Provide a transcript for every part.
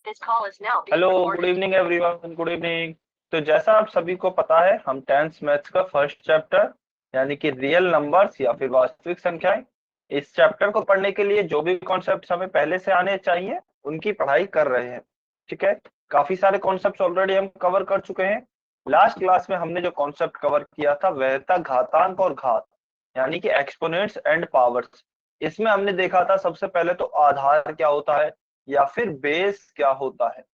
Hello, good evening everyone, good evening. तो जैसा आप सभी को पता है, हम टेंथ मैथ्स का फर्स्ट चैप्टर यानी कि रियल नंबर्स या फिर वास्तविक संख्याएं, इस चैप्टर को पढ़ने के लिए जो भी कॉन्सेप्ट्स हमें पहले से आने चाहिए उनकी पढ़ाई कर रहे हैं। ठीक है, काफी सारे कॉन्सेप्ट्स ऑलरेडी हम कवर कर चुके हैं। लास्ट क्लास में हमने जो कॉन्सेप्ट कवर किया था वह था घातांक और घात, यानी कि एक्सपोनेंट्स एंड पावर्स। इसमें हमने देखा था सबसे पहले तो आधार क्या होता है या फिर बेस क्या होता है।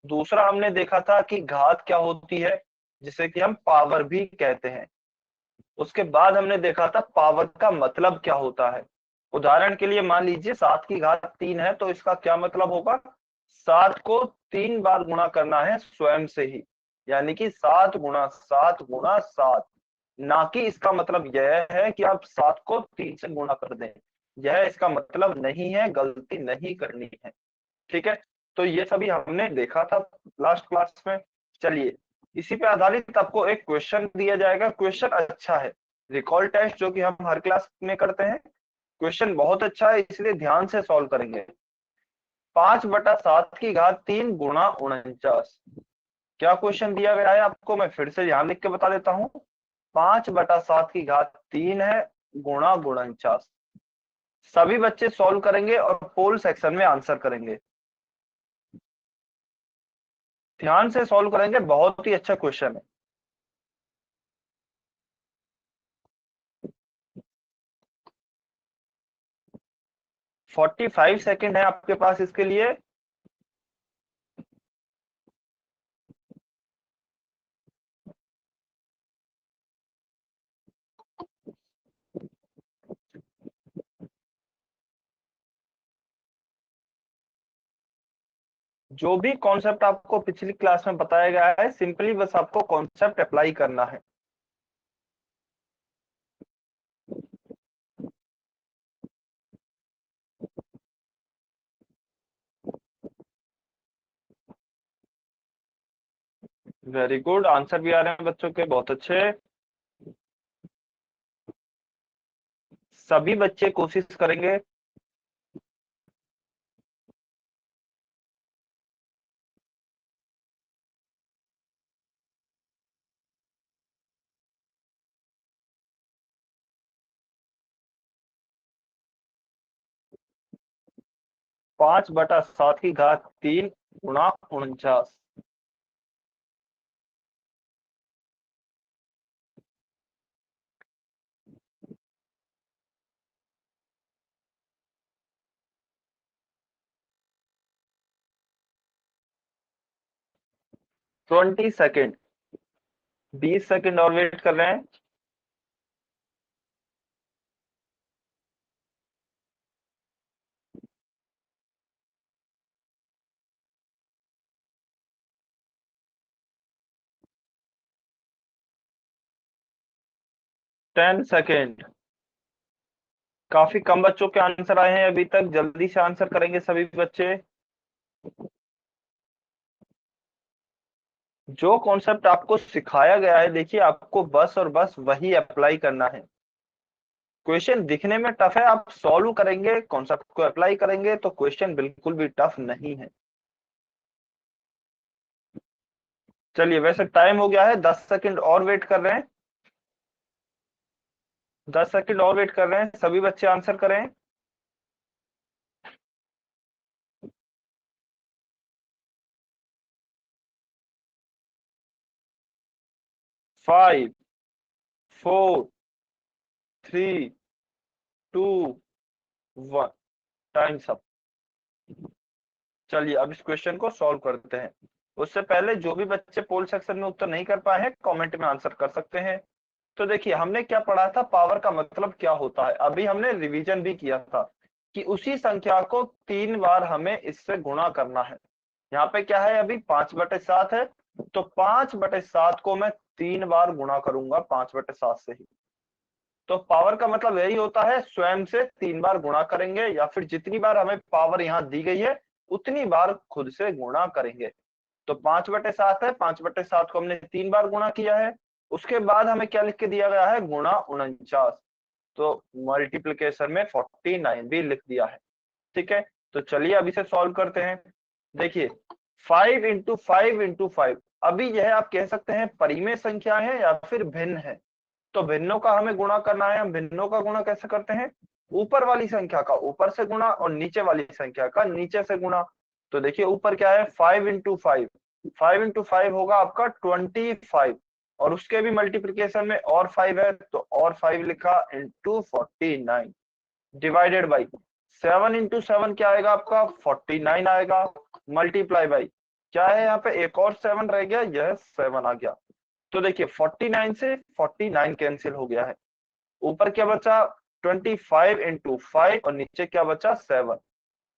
दूसरा हमने देखा था कि घात क्या होती है, जिसे कि हम पावर भी कहते हैं। उसके बाद हमने देखा था पावर का मतलब क्या होता है। उदाहरण के लिए मान लीजिए 7 की घात 3 है, तो इसका क्या मतलब होगा, 7 को 3 बार गुणा करना है स्वयं से ही, यानी कि 7 गुणा 7 गुणा 7। ना कि इसका मतलब यह है कि आप 7 को 3 से गुणा कर दें, यह इसका मतलब नहीं है, गलती नहीं करनी है। ठीक है, तो ये सभी हमने देखा था लास्ट क्लास में। चलिए, इसी पे आधारित आपको एक क्वेश्चन दिया जाएगा। क्वेश्चन अच्छा है, रिकॉल टेस्ट जो कि हम हर क्लास में करते हैं। क्वेश्चन बहुत अच्छा है, इसलिए ध्यान से सॉल्व करेंगे। 5/7 की घात 3 गुणा 49, क्या क्वेश्चन दिया गया है आपको, मैं फिर से ध्यान लिख के बता देता हूँ। 5/7 की घात 3 है गुणा 49। सभी बच्चे सॉल्व करेंगे और पोल सेक्शन में आंसर करेंगे। ध्यान से सॉल्व करेंगे, बहुत ही अच्छा क्वेश्चन है। फोर्टी 45 सेकेंड है आपके पास इसके लिए। जो भी कॉन्सेप्ट आपको पिछली क्लास में बताया गया है, सिंपली बस आपको कॉन्सेप्ट अप्लाई करना है। वेरी गुड, आंसर भी आ रहे हैं बच्चों के, बहुत अच्छे। सभी बच्चे कोशिश करेंगे। पांच बटा सात की घात 3 गुणा 49। 20 सेकेंड, 20 सेकेंड और वेट कर रहे हैं। 10 सेकेंड। काफी कम बच्चों के आंसर आए हैं अभी तक, जल्दी से आंसर करेंगे सभी बच्चे। जो कॉन्सेप्ट आपको सिखाया गया है, देखिए आपको बस और बस वही अप्लाई करना है। क्वेश्चन दिखने में टफ है, आप सॉल्व करेंगे, कॉन्सेप्ट को अप्लाई करेंगे तो क्वेश्चन बिल्कुल भी टफ नहीं है। चलिए, वैसे टाइम हो गया है, 10 सेकेंड और वेट कर रहे हैं। 10 सेकेंड और वेट कर रहे हैं, सभी बच्चे आंसर करें। 5, 4, 3, 2, 1, टाइम सब। चलिए, अब इस क्वेश्चन को सॉल्व करते हैं। उससे पहले जो भी बच्चे पोल सेक्शन में उत्तर नहीं कर पाए हैं, कमेंट में आंसर कर सकते हैं। तो देखिए, हमने क्या पढ़ा था, पावर का मतलब क्या होता है। अभी हमने रिवीजन भी किया था कि उसी संख्या को 3 बार हमें इससे गुणा करना है। यहाँ पे क्या है, अभी 5/7 है, तो 5/7 को मैं 3 बार गुणा करूंगा 5/7 से ही। तो पावर का मतलब यही होता है, स्वयं से 3 बार गुणा करेंगे, या फिर जितनी बार हमें पावर यहाँ दी गई है उतनी बार खुद से गुणा करेंगे। तो 5/7 है, 5/7 को हमने 3 बार गुणा किया है। उसके बाद हमें क्या लिख के दिया गया है, गुणा 49। तो मल्टीप्लीकेशन में 49 भी लिख दिया है। ठीक है, तो चलिए अब इसे सॉल्व करते हैं। देखिए 5 × 5 × 5, अभी यह आप कह सकते हैं परिमेय संख्याएं हैं या फिर भिन्न है। तो भिन्नों का हमें गुणा करना है। हम भिन्नों का गुणा कैसे करते हैं, ऊपर वाली संख्या का ऊपर से गुणा और नीचे वाली संख्या का नीचे से गुणा। तो देखिए ऊपर क्या है 5 × 5, 5 × 5 होगा आपका 25, और उसके भी मल्टीप्लीकेशन में और 5 है तो और 5 लिखा इंटू 49 डिवाइडेड बाई 7 × 7 क्या आएगा आपका 49 आएगा, मल्टीप्लाई बाई क्या है यहाँ पे एक और 7 रह गया, यह 7 आ गया। तो देखिए 49 से 49 कैंसिल हो गया है, ऊपर क्या बचा 25 × 5 और नीचे क्या बचा 7।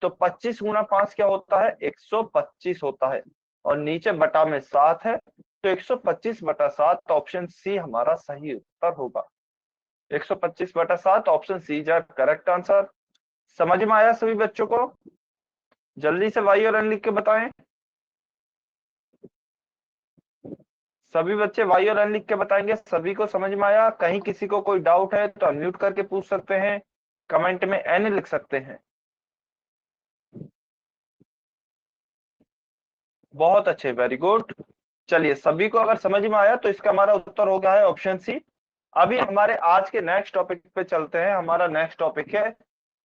तो 25 × 5 क्या होता है 125 होता है, और नीचे बटा में 7 है तो 125/7, तो ऑप्शन सी हमारा सही उत्तर होगा। 125/7 option C is correct answer. समझ में आया सभी बच्चों को? जल्दी से वाई और एन लिख के बताएं। सभी बच्चे वाई और एन लिख के बताएंगे। सभी को समझ में आया? कहीं किसी को कोई डाउट है तो अनम्यूट करके पूछ सकते हैं, कमेंट में एन लिख सकते हैं। बहुत अच्छे, वेरी गुड। चलिए सभी को अगर समझ में आया तो इसका हमारा उत्तर हो गया है ऑप्शन सी। अभी हमारे आज के नेक्स्ट टॉपिक पे चलते हैं। हमारा नेक्स्ट टॉपिक है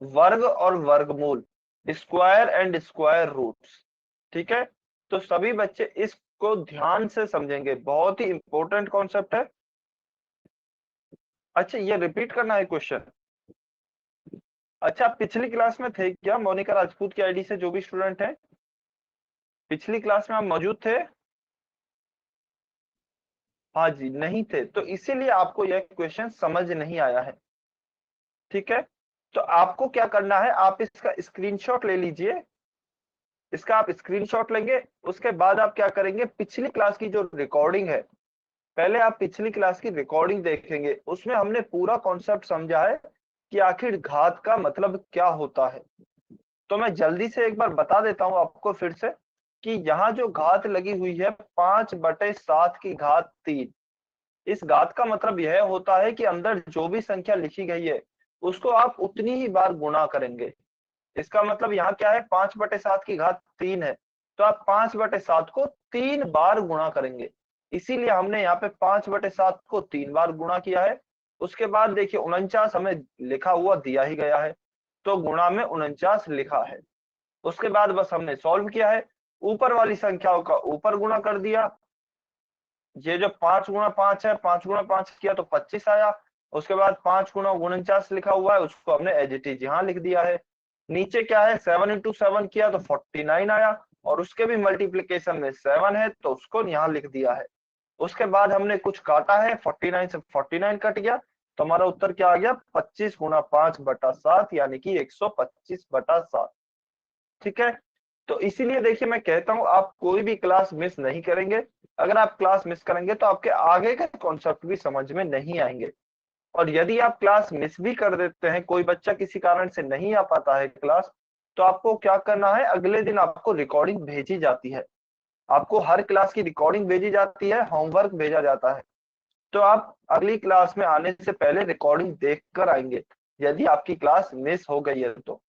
वर्ग और वर्गमूल, स्क्वायर एंड स्क्वायर रूट्स। ठीक है, तो सभी बच्चे इसको ध्यान से समझेंगे, बहुत ही इंपॉर्टेंट कॉन्सेप्ट है। अच्छा ये रिपीट करना है क्वेश्चन? अच्छा आप पिछली क्लास में थे क्या मोनिका राजपूत की आईडी से जो भी स्टूडेंट है, पिछली क्लास में आप मौजूद थे? हाँ जी नहीं थे, तो इसीलिए आपको यह क्वेश्चन समझ नहीं आया है। ठीक है, तो आपको क्या करना है, आप इसका स्क्रीनशॉट ले लीजिए। इसका आप स्क्रीनशॉट लेंगे, उसके बाद आप क्या करेंगे, पिछली क्लास की जो रिकॉर्डिंग है, पहले आप पिछली क्लास की रिकॉर्डिंग देखेंगे। उसमें हमने पूरा कॉन्सेप्ट समझा है कि आखिर घात का मतलब क्या होता है। तो मैं जल्दी से एक बार बता देता हूं आपको फिर से कि यहाँ जो घात लगी हुई है 5/7 की घात 3, इस घात का मतलब यह होता है कि अंदर जो भी संख्या लिखी गई है उसको आप उतनी ही बार गुणा करेंगे। इसका मतलब यहाँ क्या है 5/7 की घात 3 है, तो आप 5/7 को 3 बार गुणा करेंगे। इसीलिए हमने यहाँ पे 5/7 को 3 बार गुणा किया है। उसके बाद देखिए 49 हमें लिखा हुआ दिया ही गया है, तो गुणा में 49 लिखा है। उसके बाद बस हमने सॉल्व किया है, ऊपर वाली संख्याओं का ऊपर गुणा कर दिया। ये जो 5 × 5 है, 5 × 5 किया तो 25 आया। उसके बाद 5 × 49 लिखा हुआ है, उसको हमने एज इट इज यहाँ लिख दिया है। नीचे क्या है 7 × 7 किया तो 49 आया, और उसके भी मल्टीप्लीकेशन में 7 है तो उसको यहाँ लिख दिया है। उसके बाद हमने कुछ काटा है, 49 से 49 कट गया, तो हमारा उत्तर क्या आ गया 25 × 5/7 यानी कि 125/7। ठीक है, तो इसीलिए देखिए मैं कहता हूं आप कोई भी क्लास मिस नहीं करेंगे। अगर आप क्लास मिस करेंगे तो आपके आगे के कॉन्सेप्ट भी समझ में नहीं आएंगे। और यदि आप क्लास मिस भी कर देते हैं, कोई बच्चा किसी कारण से नहीं आ पाता है क्लास, तो आपको क्या करना है, अगले दिन आपको रिकॉर्डिंग भेजी जाती है। आपको हर क्लास की रिकॉर्डिंग भेजी जाती है, होमवर्क भेजा जाता है। तो आप अगली क्लास में आने से पहले रिकॉर्डिंग देख कर आएंगे, यदि आपकी क्लास मिस हो गई है तो।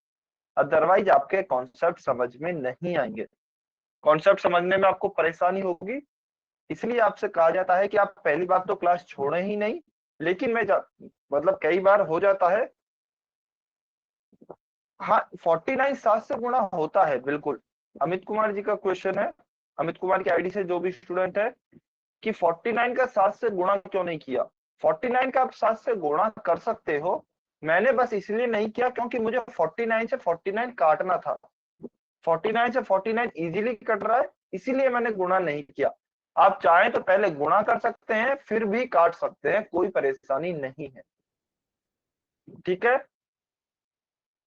अदरवाइज आपके कॉन्सेप्ट समझ में नहीं आएंगे, कॉन्सेप्ट समझने में आपको परेशानी होगी। इसलिए आपसे कहा जाता है कि आप पहली बात तो क्लास छोड़े ही नहीं। लेकिन मतलब कई बार हो जाता है। हाँ 49 7 से गुणा होता है बिल्कुल। अमित कुमार जी का क्वेश्चन है, अमित कुमार की आईडी से जो भी स्टूडेंट है, कि 49 का 7 से गुणा क्यों नहीं किया। 49 का आप 7 से गुणा कर सकते हो, मैंने बस इसलिए नहीं किया क्योंकि मुझे 49 से 49 काटना था। 49 से 49 इजीली कट रहा है, इसीलिए मैंने गुणा नहीं किया। आप चाहें तो पहले गुणा कर सकते हैं फिर भी काट सकते हैं, कोई परेशानी नहीं है। ठीक है,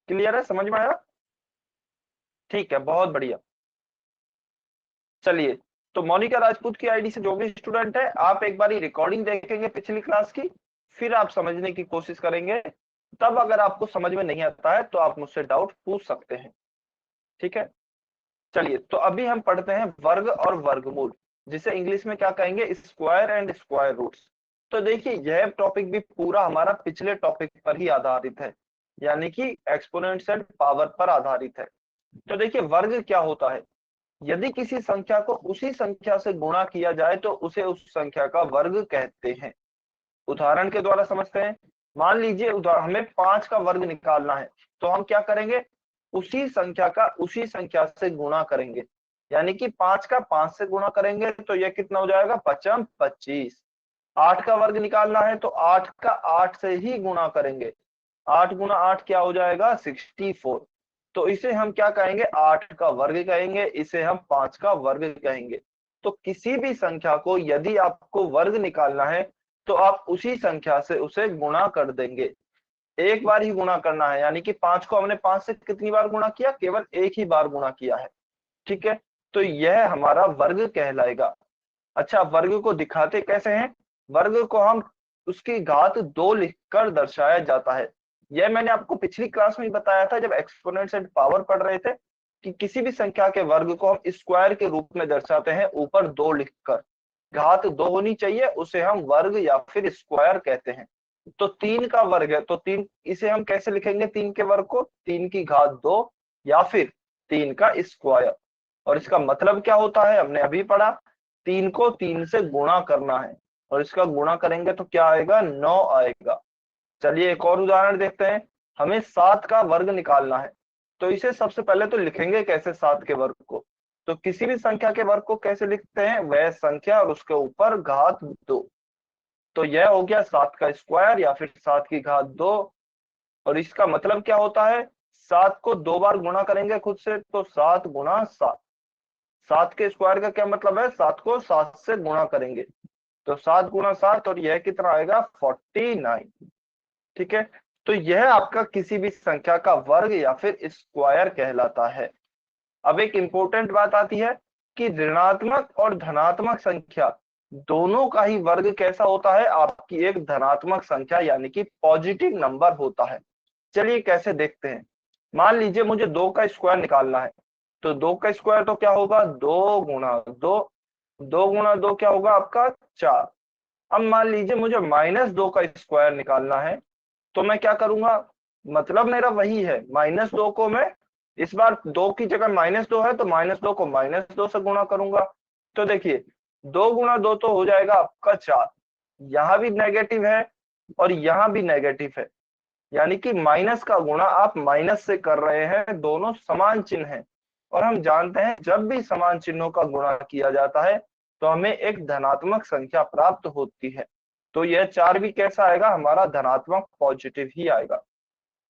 क्लियर है, समझ में आया? ठीक है, बहुत बढ़िया। चलिए, तो मोनिका राजपूत की आईडी से जो भी स्टूडेंट है, आप एक बार रिकॉर्डिंग देखेंगे पिछली क्लास की, फिर आप समझने की कोशिश करेंगे। तब अगर आपको समझ में नहीं आता है तो आप मुझसे डाउट पूछ सकते हैं। ठीक है, चलिए तो अभी हम पढ़ते हैं वर्ग और वर्गमूल, जिसे इंग्लिश में क्या कहेंगे, स्क्वायर एंड स्क्वायर रूट्स। तो देखिए यह टॉपिक भी पूरा हमारा पिछले टॉपिक पर ही आधारित है, यानी कि एक्सपोनेंट्स एंड पावर पर आधारित है। तो देखिए वर्ग क्या होता है, यदि किसी संख्या को उसी संख्या से गुणा किया जाए तो उसे उस संख्या का वर्ग कहते हैं। उदाहरण के द्वारा समझते हैं। मान लीजिए हमें 5 का वर्ग निकालना है, तो हम क्या करेंगे, उसी संख्या का उसी संख्या से गुणा करेंगे। यानी कि 5 का 5 से गुणा करेंगे तो यह कितना हो जाएगा, 5 25। 8 का वर्ग निकालना है तो 8 का 8 से ही गुणा करेंगे। 8 गुना 8 क्या हो जाएगा, 64। तो इसे हम क्या कहेंगे, 8 का वर्ग कहेंगे, इसे हम 5 का वर्ग कहेंगे। तो किसी भी संख्या को यदि आपको वर्ग निकालना है तो आप उसी संख्या से उसे गुणा कर देंगे। एक बार ही गुणा करना है, यानी कि 5 को हमने 5 से कितनी बार गुणा किया, केवल एक ही बार गुणा किया है। ठीक है, तो यह हमारा वर्ग कहलाएगा। अच्छा, वर्ग को दिखाते कैसे हैं? वर्ग को हम उसकी घात 2 लिखकर दर्शाया जाता है। यह मैंने आपको पिछली क्लास में ही बताया था जब एक्सपोनेंट्स एंड पावर पढ़ रहे थे, कि किसी भी संख्या के वर्ग को हम स्क्वायर के रूप में दर्शाते हैं ऊपर 2 लिखकर। घात 2 होनी चाहिए, उसे हम वर्ग या फिर स्क्वायर कहते हैं। तो 3 का वर्ग है तो 3, इसे हम कैसे लिखेंगे, 3 के वर्ग को 3 की घात 2 या फिर 3 का स्क्वायर। और इसका मतलब क्या होता है, हमने अभी पढ़ा, 3 को 3 से गुणा करना है और इसका गुणा करेंगे तो क्या आएगा, 9 आएगा। चलिए एक और उदाहरण देखते हैं। हमें 7 का वर्ग निकालना है, तो इसे सबसे पहले तो लिखेंगे कैसे 7 के वर्ग को। तो किसी भी संख्या के वर्ग को कैसे लिखते हैं, वह संख्या और उसके ऊपर घात 2। तो यह हो गया 7 का स्क्वायर या फिर 7 की घात 2। और इसका मतलब क्या होता है, 7 को 2 बार गुणा करेंगे खुद से तो 7 गुणा 7। 7 के स्क्वायर का क्या मतलब है, 7 को 7 से गुणा करेंगे तो 7 गुणा 7, और यह कितना आएगा, 49। ठीक है, तो यह आपका किसी भी संख्या का वर्ग या फिर स्क्वायर कहलाता है। अब एक इंपॉर्टेंट बात आती है कि ऋणात्मक और धनात्मक संख्या दोनों का ही वर्ग कैसा होता है, आपकी एक धनात्मक संख्या यानी कि पॉजिटिव नंबर होता है। चलिए कैसे देखते हैं। मान लीजिए मुझे 2 का स्क्वायर निकालना है, तो 2 का स्क्वायर तो क्या होगा, 2 गुणा 2। 2 गुणा 2 क्या होगा आपका, 4। अब मान लीजिए मुझे -2 का स्क्वायर निकालना है, तो मैं क्या करूंगा, मतलब मेरा वही है, -2 को मैं इस बार 2 की जगह -2 है तो -2 को -2 से गुणा करूंगा। तो देखिए 2 गुणा 2 तो हो जाएगा आपका 4। यहां भी नेगेटिव है और यहां भी नेगेटिव है, यानी कि माइनस का गुणा आप माइनस से कर रहे हैं, दोनों समान चिन्ह हैं। और हम जानते हैं जब भी समान चिन्हों का गुणा किया जाता है तो हमें एक धनात्मक संख्या प्राप्त होती है। तो यह 4 भी कैसा आएगा, हमारा धनात्मक पॉजिटिव ही आएगा।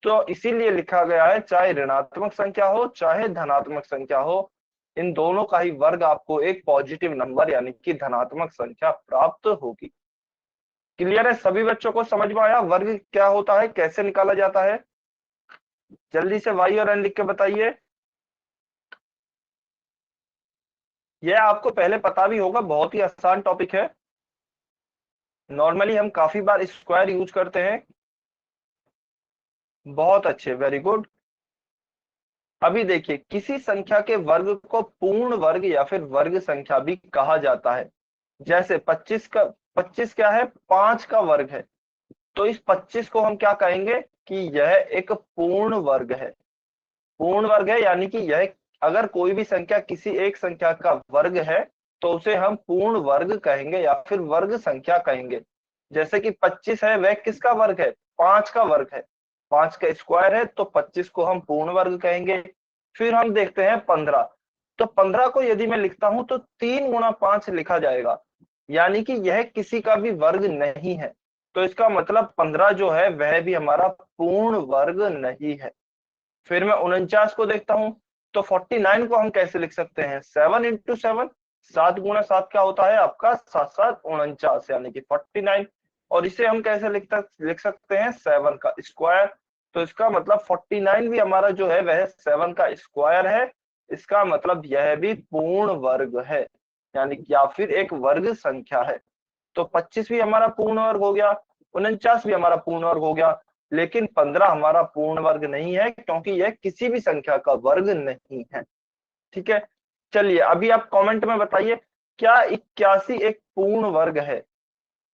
तो इसीलिए लिखा गया है, चाहे ऋणात्मक संख्या हो चाहे धनात्मक संख्या हो, इन दोनों का ही वर्ग आपको एक पॉजिटिव नंबर यानी कि धनात्मक संख्या प्राप्त होगी। क्लियर है, सभी बच्चों को समझ में आया वर्ग क्या होता है, कैसे निकाला जाता है? जल्दी से वाई और एन लिख के बताइए। यह आपको पहले पता भी होगा, बहुत ही आसान टॉपिक है। नॉर्मली हम काफी बार स्क्वायर यूज करते हैं। बहुत अच्छे, वेरी गुड। अभी देखिए, किसी संख्या के वर्ग को पूर्ण वर्ग या फिर वर्ग संख्या भी कहा जाता है। जैसे 25 क्या है, 5 का वर्ग है, तो इस 25 को हम क्या कहेंगे कि यह एक पूर्ण वर्ग है। पूर्ण वर्ग है यानी कि यह, अगर कोई भी संख्या किसी एक संख्या का वर्ग है तो उसे हम पूर्ण वर्ग कहेंगे या फिर वर्ग संख्या कहेंगे। जैसे कि 25 है, वह किसका वर्ग है, 5 का वर्ग है। 5 का स्क्वायर है तो 25 को हम पूर्ण वर्ग कहेंगे। फिर हम देखते हैं 15। तो 15 को यदि मैं लिखता हूं तो 3 गुणा 5 लिखा जाएगा, यानी कि यह किसी का भी वर्ग नहीं है। तो इसका मतलब 15 जो है वह भी हमारा पूर्ण वर्ग नहीं है। फिर मैं 49 को देखता हूं, तो 49 को हम कैसे लिख सकते हैं, 7 इंटू 7। 7 गुणा 7 क्या होता है आपका, 7 7 49 यानी कि 49। और इसे हम कैसे लिख सकते हैं, 7 का स्क्वायर। तो इसका मतलब 49 भी हमारा जो है वह 7 का स्क्वायर है। इसका मतलब यह भी पूर्ण वर्ग है, यानी कि या फिर एक वर्ग संख्या है। तो 25 भी हमारा पूर्ण वर्ग हो गया, 49 भी हमारा पूर्ण वर्ग हो गया, लेकिन 15 हमारा पूर्ण वर्ग नहीं है क्योंकि यह किसी भी संख्या का वर्ग नहीं है। ठीक है, चलिए अभी आप कमेंट में बताइए, क्या 81 एक पूर्ण वर्ग है?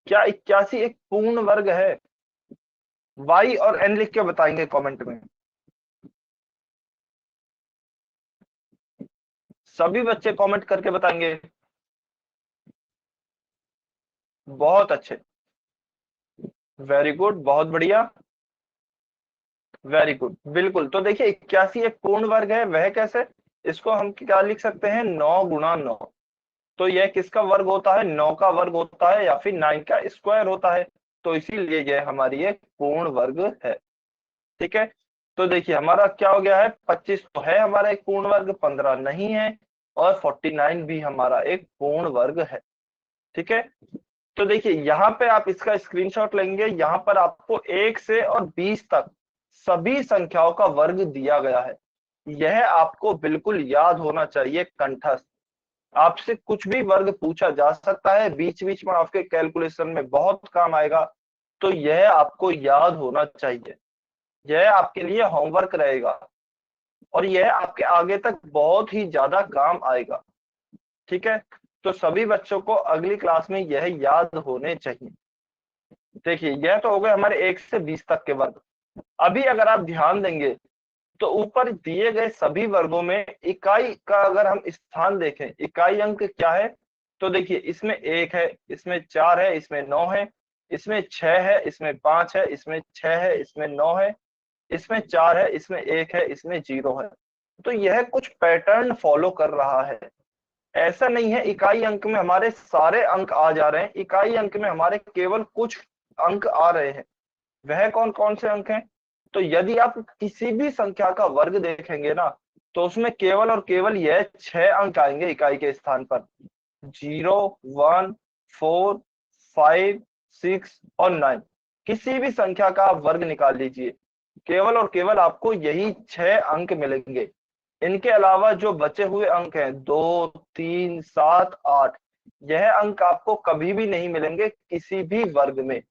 क्या 81 एक पूर्ण वर्ग है? वाई और एन लिख के बताएंगे कमेंट में। सभी बच्चे कमेंट करके बताएंगे। बहुत अच्छे, वेरी गुड, बहुत बढ़िया, वेरी गुड, बिल्कुल। तो देखिए 81 एक पूर्ण वर्ग है, वह कैसे? इसको हम क्या लिख सकते हैं, 9 × 9। तो यह किसका वर्ग होता है, 9 का वर्ग होता है या फिर 9 का स्क्वायर होता है। तो इसीलिए यह हमारी एक पूर्ण वर्ग है। ठीक है, तो देखिए हमारा क्या हो गया है, 25 तो है हमारा एक पूर्ण वर्ग, 15 नहीं है, और 49 भी हमारा एक पूर्ण वर्ग है। ठीक है, तो देखिए यहाँ पे आप इसका स्क्रीनशॉट लेंगे, यहाँ पर आपको 1 से और 20 तक सभी संख्याओं का वर्ग दिया गया है। यह आपको बिल्कुल याद होना चाहिए, कंठस्थ। आपसे कुछ भी वर्ग पूछा जा सकता है, बीच बीच में आपके कैलकुलेशन में बहुत काम आएगा। तो यह आपको याद होना चाहिए, यह आपके लिए होमवर्क रहेगा, और यह आपके आगे तक बहुत ही ज्यादा काम आएगा। ठीक है, तो सभी बच्चों को अगली क्लास में यह याद होने चाहिए। देखिए यह तो हो गए हमारे 1 से 20 तक के वर्ग। अभी अगर आप ध्यान देंगे तो ऊपर दिए गए सभी वर्गों में इकाई का अगर हम स्थान देखें, इकाई अंक क्या है, तो देखिए इसमें 1 है, इसमें 4 है, इसमें 9 है, इसमें 6 है, इसमें 5 है, इसमें 6 है, इसमें 9 है, इसमें 4 है, इसमें 1 है, इसमें 0 है। तो यह कुछ पैटर्न फॉलो कर रहा है। ऐसा नहीं है इकाई अंक में हमारे सारे अंक आ जा रहे हैं, इकाई अंक में हमारे केवल कुछ अंक आ रहे हैं। वह कौन कौन से अंक हैं? तो यदि आप किसी भी संख्या का वर्ग देखेंगे ना, तो उसमें केवल और केवल यह 6 अंक आएंगे इकाई के स्थान पर, 0, 1, 4, 5, 6 और 9। किसी भी संख्या का आप वर्ग निकाल लीजिए, केवल और केवल आपको यही 6 अंक मिलेंगे। इनके अलावा जो बचे हुए अंक हैं 2, 3, 7, 8, यह अंक आपको कभी भी नहीं मिलेंगे किसी भी वर्ग में।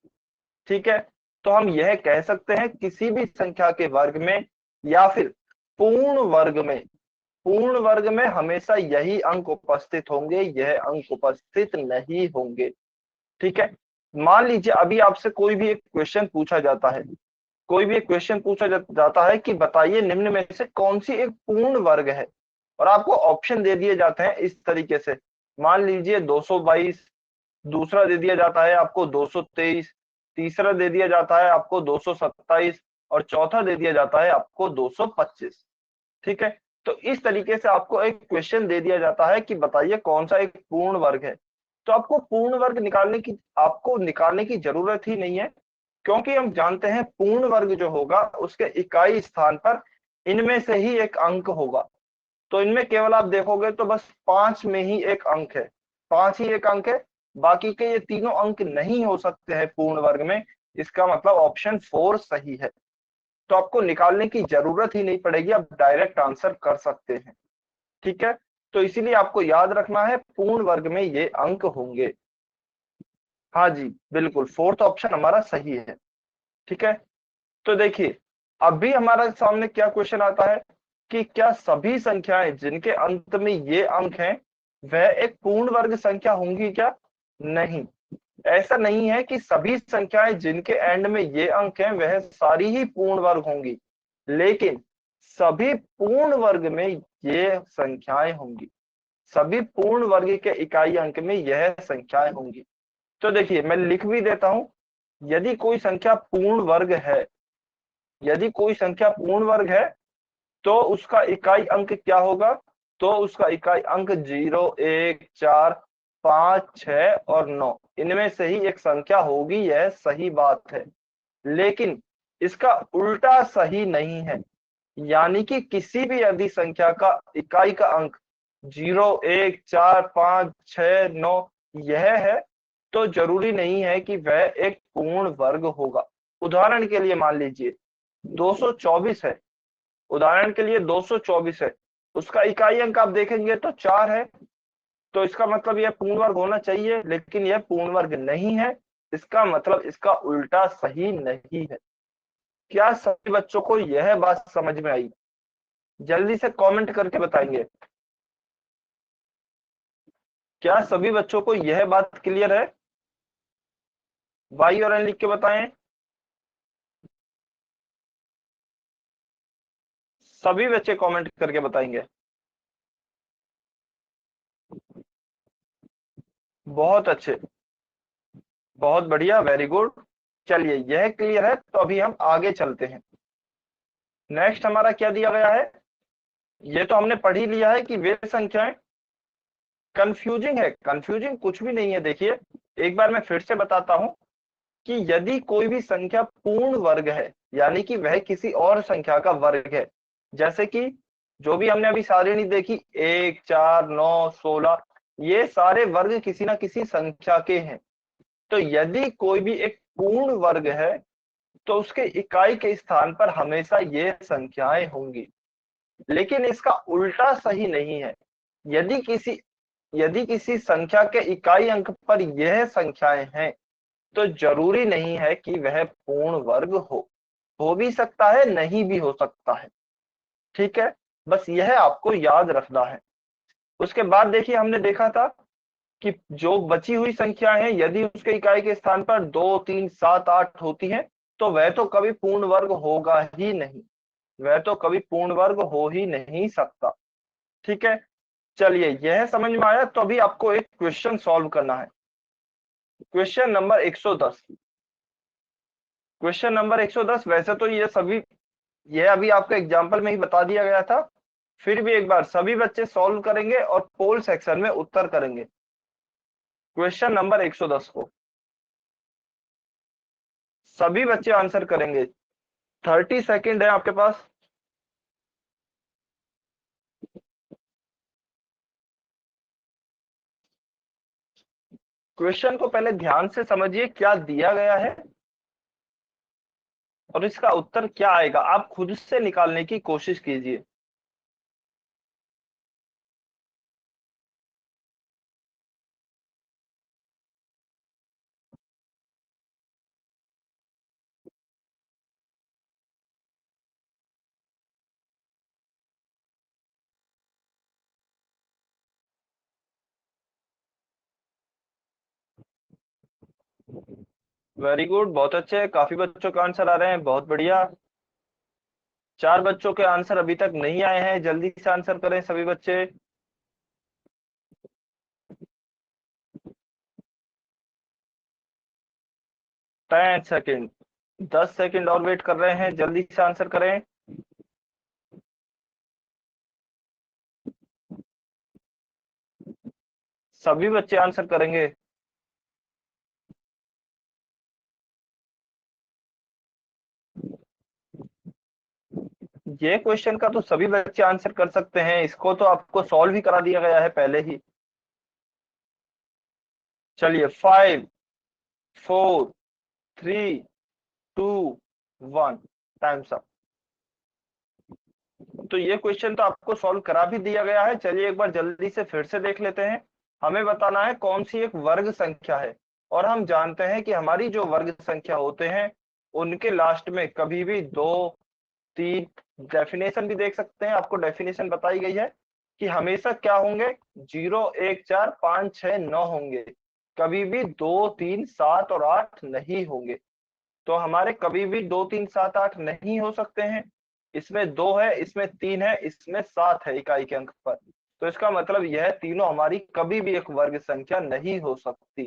ठीक है, तो हम यह कह सकते हैं किसी भी संख्या के वर्ग में या फिर पूर्ण वर्ग में, पूर्ण वर्ग में हमेशा यही अंक उपस्थित होंगे, यह अंक उपस्थित नहीं होंगे। ठीक है, मान लीजिए अभी आपसे कोई भी एक क्वेश्चन पूछा जाता है, कोई भी एक क्वेश्चन पूछा जाता है कि बताइए निम्न में से कौन सी एक पूर्ण वर्ग है, और आपको ऑप्शन दे दिए जाते हैं इस तरीके से। मान लीजिए 222, दूसरा दे दिया जाता है आपको 223, तीसरा दे दिया जाता है आपको 227, और चौथा दे दिया जाता है आपको 225। ठीक है, तो इस तरीके से आपको एक क्वेश्चन दे दिया जाता है कि बताइए कौन सा एक पूर्ण वर्ग है। तो आपको पूर्ण वर्ग निकालने की जरूरत ही नहीं है, क्योंकि हम जानते हैं पूर्ण वर्ग जो होगा उसके इकाई स्थान पर इनमें से ही एक अंक होगा। तो इनमें केवल आप देखोगे तो बस 5 में ही एक अंक है, 5 ही एक अंक है, बाकी के ये तीनों अंक नहीं हो सकते हैं पूर्ण वर्ग में। इसका मतलब ऑप्शन 4 सही है। तो आपको निकालने की जरूरत ही नहीं पड़ेगी, आप डायरेक्ट आंसर कर सकते हैं। ठीक है, तो इसीलिए आपको याद रखना है पूर्ण वर्ग में ये अंक होंगे। हाँ जी, बिल्कुल, फोर्थ ऑप्शन हमारा सही है। ठीक है, तो देखिए अभी हमारा सामने क्या क्वेश्चन आता है कि क्या सभी संख्याएं जिनके अंत में ये अंक हैं वह एक पूर्ण वर्ग संख्या होंगी क्या? नहीं, ऐसा नहीं है कि सभी संख्याएं जिनके एंड में ये अंक हैं वह सारी ही पूर्ण वर्ग होंगी, लेकिन सभी पूर्ण वर्ग में ये संख्याएं होंगी, सभी पूर्ण वर्ग के इकाई अंक में यह संख्याएं होंगी। तो देखिए मैं लिख भी देता हूं, यदि कोई संख्या पूर्ण वर्ग है, यदि कोई संख्या पूर्ण वर्ग है तो उसका इकाई अंक क्या होगा? तो उसका इकाई अंक 0, 1, 4, 5, 6 और 9, इनमें से ही एक संख्या होगी, यह सही बात है। लेकिन इसका उल्टा सही नहीं है, यानी कि किसी भी यदि संख्या का इकाई का अंक 0, 1, 4, 5, 6, 9 यह है, तो जरूरी नहीं है कि वह एक पूर्ण वर्ग होगा। उदाहरण के लिए मान लीजिए 224 है, उदाहरण के लिए 224 है, उसका इकाई अंक आप देखेंगे तो 4 है, तो इसका मतलब यह पूर्ण वर्ग होना चाहिए, लेकिन यह पूर्ण वर्ग नहीं है। इसका मतलब इसका उल्टा सही नहीं है। क्या सभी बच्चों को यह बात समझ में आई? जल्दी से कमेंट करके बताएंगे। क्या सभी बच्चों को यह बात क्लियर है? वाई और एन लिख के बताएं। सभी बच्चे कमेंट करके बताएंगे। बहुत अच्छे, बहुत बढ़िया, वेरी गुड। चलिए यह क्लियर है, तो अभी हम आगे चलते हैं। नेक्स्ट हमारा क्या दिया गया है, ये तो हमने पढ़ ही लिया है कि वे संख्याएं कंफ्यूजिंग है। कंफ्यूजिंग कुछ भी नहीं है। देखिए एक बार मैं फिर से बताता हूं कि यदि कोई भी संख्या पूर्ण वर्ग है, यानी कि वह किसी और संख्या का वर्ग है, जैसे कि जो भी हमने अभी सारणी देखी 1, 4, 9, 16, ये सारे वर्ग किसी ना किसी संख्या के हैं। तो यदि कोई भी एक पूर्ण वर्ग है तो उसके इकाई के स्थान पर हमेशा ये संख्याएं होंगी। लेकिन इसका उल्टा सही नहीं है। यदि किसी यदि किसी संख्या के इकाई अंक पर यह संख्याएं हैं तो जरूरी नहीं है कि वह पूर्ण वर्ग हो भी सकता है, नहीं भी हो सकता है। ठीक है, बस यह आपको याद रखना है। उसके बाद देखिए हमने देखा था कि जो बची हुई संख्याएं हैं यदि उसके इकाई के स्थान पर 2, 3, 7, 8 होती हैं तो वह तो कभी पूर्ण वर्ग होगा ही नहीं, वह तो कभी पूर्ण वर्ग हो ही नहीं सकता। ठीक है, चलिए यह समझ में आया। तो अभी आपको एक क्वेश्चन सॉल्व करना है। Question number 110। क्वेश्चन नंबर 110, वैसे तो ये अभी आपको एग्जाम्पल में ही बता दिया गया था, फिर भी एक बार सभी बच्चे सॉल्व करेंगे और पोल सेक्शन में उत्तर करेंगे क्वेश्चन नंबर 110 को। सभी बच्चे आंसर करेंगे। 30 सेकेंड है आपके पास। क्वेश्चन को पहले ध्यान से समझिए क्या दिया गया है और इसका उत्तर क्या आएगा, आप खुद से निकालने की कोशिश कीजिए। वेरी गुड, बहुत अच्छे, काफी बच्चों के आंसर आ रहे हैं, बहुत बढ़िया। 4 बच्चों के आंसर अभी तक नहीं आए हैं, जल्दी से आंसर करें सभी बच्चे। 10 सेकेंड, 10 सेकेंड और वेट कर रहे हैं, जल्दी से आंसर करें। सभी बच्चे आंसर करेंगे। ये क्वेश्चन का तो सभी बच्चे आंसर कर सकते हैं, इसको तो आपको सॉल्व ही करा दिया गया है पहले ही। चलिए 5, 4, 3, 2, 1, टाइम्स अप। तो ये क्वेश्चन तो आपको सॉल्व करा भी दिया गया है। चलिए एक बार जल्दी से फिर से देख लेते हैं। हमें बताना है कौन सी एक वर्ग संख्या है, और हम जानते हैं कि हमारी जो वर्ग संख्या होते हैं उनके लास्ट में कभी भी 2, 3, डेफिनेशन भी देख सकते हैं, आपको डेफिनेशन बताई गई है कि हमेशा क्या होंगे, 0, 1, 4, 5, 6, 9 होंगे। कभी भी 2, 3, 7 और 8 नहीं होंगे। तो हमारे कभी भी 2, 3, 7, 8 नहीं हो सकते हैं। इसमें 2 है, इसमें 3 है, इसमें 7 है इकाई के अंक पर। तो इसका मतलब यह तीनों हमारी कभी भी एक वर्ग संख्या नहीं हो सकती।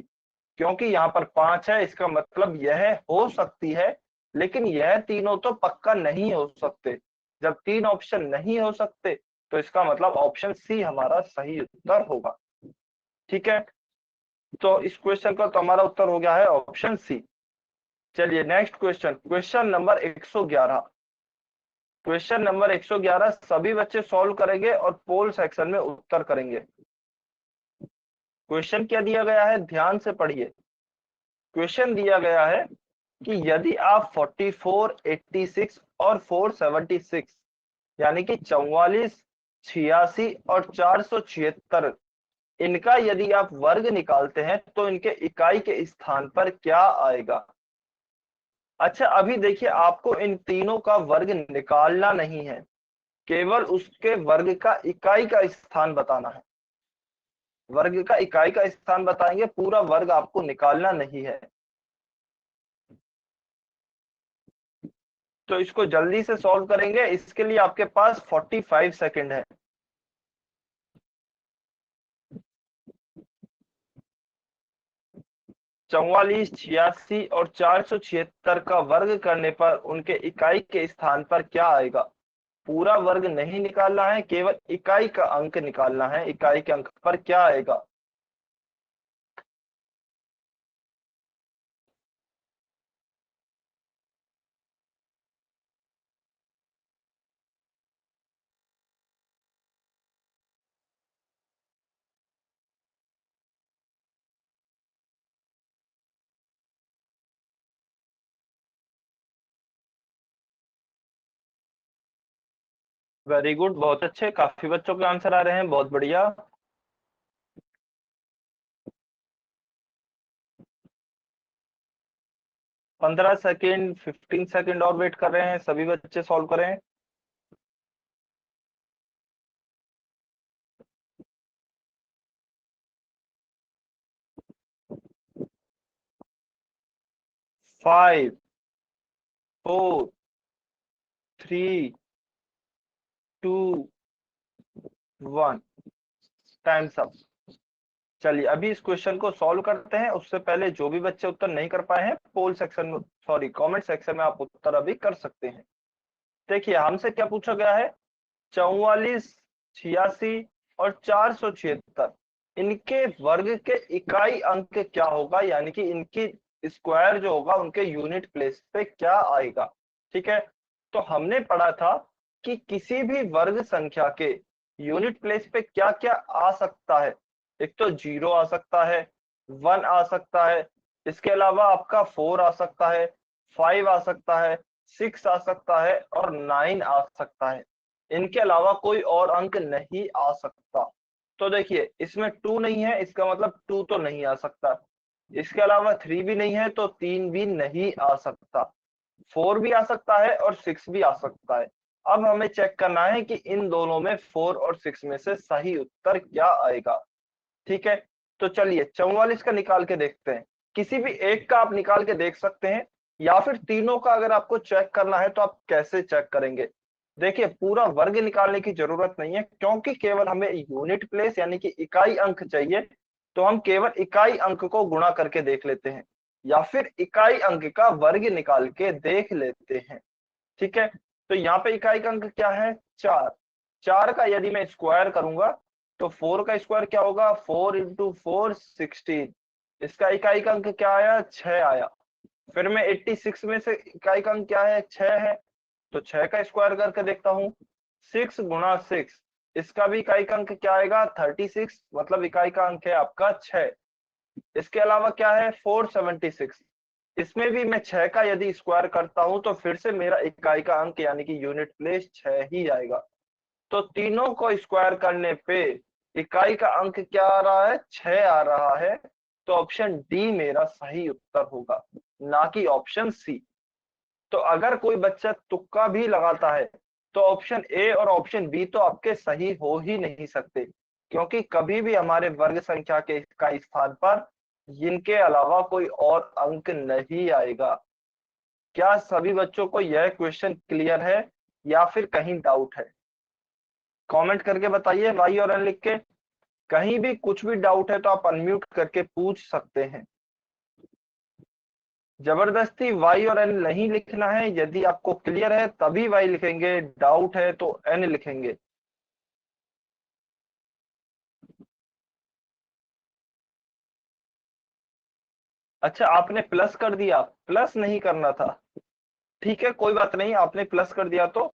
क्योंकि यहाँ पर 5 है, इसका मतलब यह हो सकती है, लेकिन यह तीनों तो पक्का नहीं हो सकते। जब 3 ऑप्शन नहीं हो सकते तो इसका मतलब ऑप्शन सी हमारा सही उत्तर होगा। ठीक है, तो इस क्वेश्चन का तो हमारा उत्तर हो गया है ऑप्शन सी। चलिए next question, question number 111। Question number 111 सभी बच्चे सॉल्व करेंगे और पोल सेक्शन में उत्तर करेंगे। क्वेश्चन क्या दिया गया है, ध्यान से पढ़िए। क्वेश्चन दिया गया है कि यदि आप 44, 86 और 476, यानी कि 44, 86 और 476, इनका यदि आप वर्ग निकालते हैं तो इनके इकाई के स्थान पर क्या आएगा। अच्छा अभी देखिए, आपको इन तीनों का वर्ग निकालना नहीं है, केवल उसके वर्ग का इकाई का स्थान बताना है। वर्ग का इकाई का स्थान बताएंगे, पूरा वर्ग आपको निकालना नहीं है। तो इसको जल्दी से सॉल्व करेंगे, इसके लिए आपके पास 45 सेकेंड है। 44, 86 और 476 का वर्ग करने पर उनके इकाई के स्थान पर क्या आएगा? पूरा वर्ग नहीं निकालना है, केवल इकाई का अंक निकालना है। इकाई के अंक पर क्या आएगा? वेरी गुड, बहुत अच्छे, काफी बच्चों के आंसर आ रहे हैं, बहुत बढ़िया। 15 सेकेंड, 15 सेकेंड और वेट कर रहे हैं, सभी बच्चे सॉल्व करें। Five, four, three, two, one, times up. चलिए अभी इस क्वेश्चन को सॉल्व करते हैं। उससे पहले जो भी बच्चे उत्तर नहीं कर पाए हैं, पोल सेक्शन में, सॉरी, कमेंट सेक्शन में आप उत्तर अभी कर सकते हैं। देखिए हमसे क्या पूछा गया है, 44, 86 और 476, इनके वर्ग के इकाई अंक क्या होगा, यानी कि इनकी स्क्वायर जो होगा उनके यूनिट प्लेस पे क्या आएगा। ठीक है, तो हमने पढ़ा था कि किसी भी वर्ग संख्या के यूनिट प्लेस पे क्या क्या आ सकता है। एक तो 0 आ सकता है, 1 आ सकता है, इसके अलावा आपका 4 आ सकता है, 5 आ सकता है, 6 आ सकता है और 9 आ सकता है। इनके अलावा कोई और अंक नहीं आ सकता। तो देखिए इसमें 2 नहीं है, इसका मतलब 2 तो नहीं आ सकता। इसके अलावा 3 भी नहीं है, तो 3 भी नहीं आ सकता। 4 भी आ सकता है और 6 भी आ सकता है। अब हमें चेक करना है कि इन दोनों में 4 और 6 में से सही उत्तर क्या आएगा। ठीक है, तो चलिए 44 का निकाल के देखते हैं। किसी भी एक का आप निकाल के देख सकते हैं, या फिर तीनों का अगर आपको चेक करना है तो आप कैसे चेक करेंगे। देखिए पूरा वर्ग निकालने की जरूरत नहीं है, क्योंकि केवल हमें यूनिट प्लेस यानी कि इकाई अंक चाहिए। तो हम केवल इकाई अंक को गुणा करके देख लेते हैं, या फिर इकाई अंक का वर्ग निकाल के देख लेते हैं। ठीक है, तो यहाँ पे इकाई का अंक क्या है, 4। 4 का यदि मैं स्क्वायर करूंगा तो 4 का स्क्वायर क्या होगा, 4 इंटू 4, 16। इसका इकाई का अंक क्या आया, 6 आया। फिर मैं 86 में से इकाई का अंक क्या है, 6 है, तो 6 का स्क्वायर करके देखता हूँ। 6 गुणा 6, इसका भी इकाई का अंक क्या आएगा, 36, मतलब इकाई का अंक है आपका 6। इसके अलावा क्या है, 476, इसमें भी मैं 6 का यदि स्क्वायर करता हूं तो फिर से मेरा इकाई का अंक यानी कि यूनिट प्लेस 6 ही आएगा। तो तीनों को स्क्वायर करने पे इकाई का अंक क्या आ रहा है, 6 आ रहा है। तो ऑप्शन डी मेरा सही उत्तर होगा, ना कि ऑप्शन सी। तो अगर कोई बच्चा तुक्का भी लगाता है तो ऑप्शन ए और ऑप्शन बी तो आपके सही हो ही नहीं सकते, क्योंकि कभी भी हमारे वर्ग संख्या के का स्थान पर इनके अलावा कोई और अंक नहीं आएगा। क्या सभी बच्चों को यह क्वेश्चन क्लियर है या फिर कहीं डाउट है? कमेंट करके बताइए वाई और एन लिख के। कहीं भी कुछ भी डाउट है तो आप अनम्यूट करके पूछ सकते हैं। जबरदस्ती वाई और एन नहीं लिखना है, यदि आपको क्लियर है तभी वाई लिखेंगे, डाउट है तो एन लिखेंगे। अच्छा आपने प्लस कर दिया, प्लस नहीं करना था। ठीक है कोई बात नहीं, आपने प्लस कर दिया तो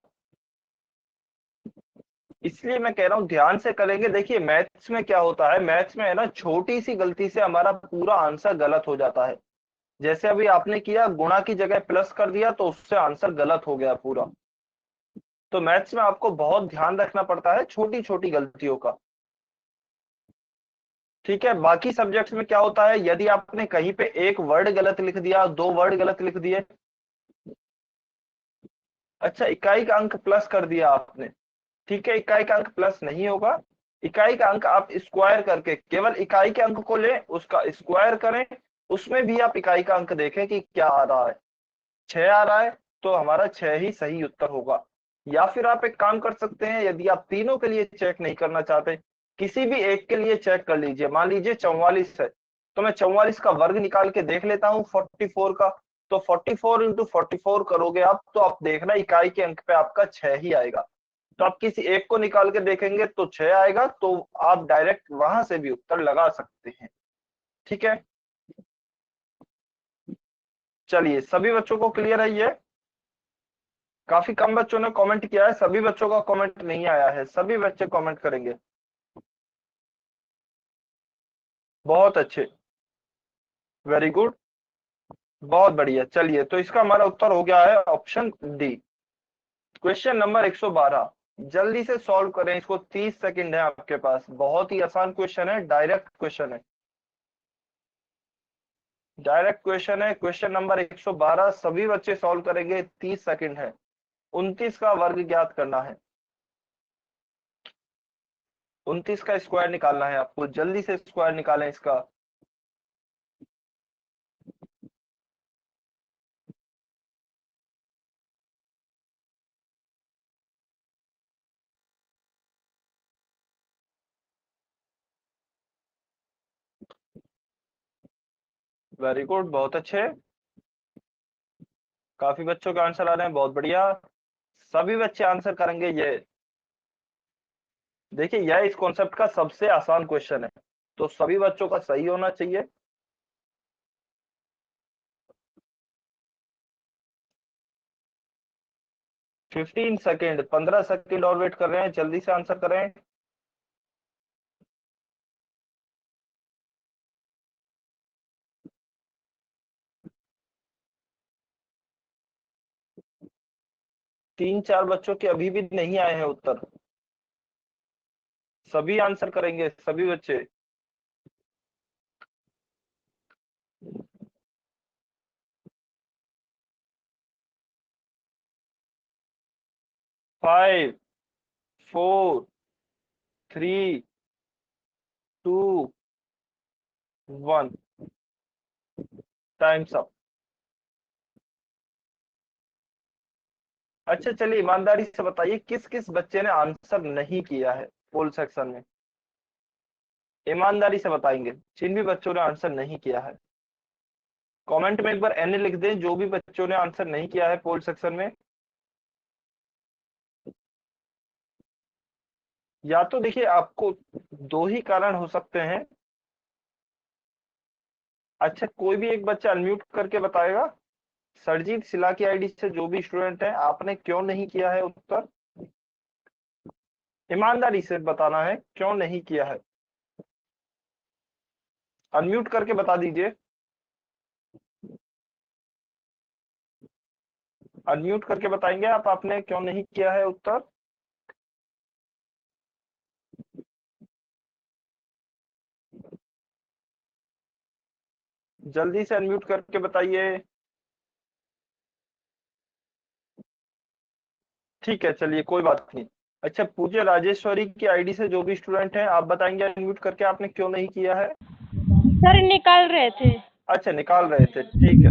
इसलिए मैं कह रहा हूं ध्यान से करेंगे। देखिए मैथ्स में क्या होता है, मैथ्स में है ना, छोटी सी गलती से हमारा पूरा आंसर गलत हो जाता है। जैसे अभी आपने किया, गुणा की जगह प्लस कर दिया तो उससे आंसर गलत हो गया पूरा। तो मैथ्स में आपको बहुत ध्यान रखना पड़ता है छोटी छोटी गलतियों का। ठीक है, बाकी सब्जेक्ट्स में क्या होता है, यदि आपने कहीं पे एक वर्ड गलत लिख दिया, 2 वर्ड गलत लिख दिए, अच्छा इकाई का अंक प्लस कर दिया आपने, ठीक है, इकाई का अंक प्लस नहीं होगा। इकाई का अंक आप स्क्वायर करके, केवल इकाई के अंक को लें, उसका स्क्वायर करें, उसमें भी आप इकाई का अंक देखें कि क्या आ रहा है। 6 आ रहा है तो हमारा 6 ही सही उत्तर होगा। या फिर आप एक काम कर सकते हैं, यदि आप तीनों के लिए चेक नहीं करना चाहते, किसी भी एक के लिए चेक कर लीजिए। मान लीजिए 44 है, तो मैं 44 का वर्ग निकाल के देख लेता हूँ 44 का। तो 44 इंटू 44 करोगे आप, तो आप देखना इकाई के अंक पे आपका 6 ही आएगा। तो आप किसी एक को निकाल के देखेंगे तो 6 आएगा, तो आप डायरेक्ट वहां से भी उत्तर लगा सकते हैं। ठीक है, चलिए सभी बच्चों को क्लियर है ये? काफी कम बच्चों ने कमेंट किया है, सभी बच्चों का कमेंट नहीं आया है, सभी बच्चे कमेंट करेंगे। बहुत अच्छे, वेरी गुड, बहुत बढ़िया। चलिए तो इसका हमारा उत्तर हो गया है ऑप्शन डी। क्वेश्चन नंबर 112, जल्दी से सॉल्व करें इसको, 30 सेकंड है आपके पास। बहुत ही आसान क्वेश्चन है, डायरेक्ट क्वेश्चन है, डायरेक्ट क्वेश्चन है। क्वेश्चन नंबर 112 सभी बच्चे सॉल्व करेंगे, 30 सेकंड है। 29 का वर्ग ज्ञात करना है, 29 का स्क्वायर निकालना है आपको, जल्दी से स्क्वायर निकालें इसका। वेरी गुड, बहुत अच्छे, काफी बच्चों के आंसर आ रहे हैं, बहुत बढ़िया। सभी बच्चे आंसर करेंगे ये। देखिए यह इस कॉन्सेप्ट का सबसे आसान क्वेश्चन है, तो सभी बच्चों का सही होना चाहिए। फिफ्टीन सेकेंड, 15 सेकेंड और वेट कर रहे हैं, जल्दी से आंसर करें। तीन चार बच्चों के अभी भी नहीं आए हैं उत्तर, सभी आंसर करेंगे सभी बच्चे। 5, 4, 3, 2, 1, टाइम्स अप। अच्छा चलिए ईमानदारी से बताइए किस किस बच्चे ने आंसर नहीं किया है पोल सेक्शन में, ईमानदारी से बताएंगे जिन भी बच्चों ने आंसर नहीं किया है। कमेंट में एक बार एन लिख दें जो भी बच्चों ने आंसर नहीं किया है पोल सेक्शन में। या तो देखिए आपको दो ही कारण हो सकते हैं। अच्छा कोई भी एक बच्चा अनम्यूट करके बताएगा, सरजीत सिला की आईडी से जो भी स्टूडेंट है, आपने क्यों नहीं किया है उत्तर, ईमानदारी से बताना है क्यों नहीं किया है, अनम्यूट करके बता दीजिए, अनम्यूट करके बताएंगे आप आपने क्यों नहीं किया है उत्तर। जल्दी से अनम्यूट करके बताइए। ठीक है चलिए कोई बात नहीं। अच्छा पूज्य राजेश्वरी की आईडी से जो भी स्टूडेंट हैं, आप बताएंगे अनम्यूट करके आपने क्यों नहीं किया है। सर निकाल रहे थे। अच्छा निकाल रहे थे, ठीक है,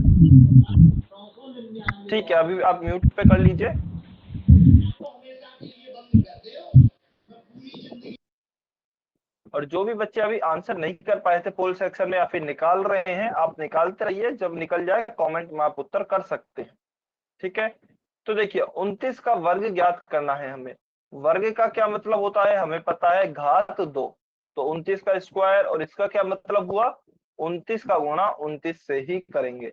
ठीक है, अभी आप म्यूट पे कर लीजिए। और जो भी बच्चे अभी आंसर नहीं कर पाए थे पोल सेक्शन में या फिर निकाल रहे हैं, आप निकालते रहिए, जब निकल जाए कमेंट में आप उत्तर कर सकते हैं। ठीक है, तो देखिए 29 का वर्ग ज्ञात करना है हमें। वर्ग का क्या मतलब होता है हमें पता है, घात 2। तो 29 का स्क्वायर, और इसका क्या मतलब हुआ, 29 का गुणा 29 से ही करेंगे।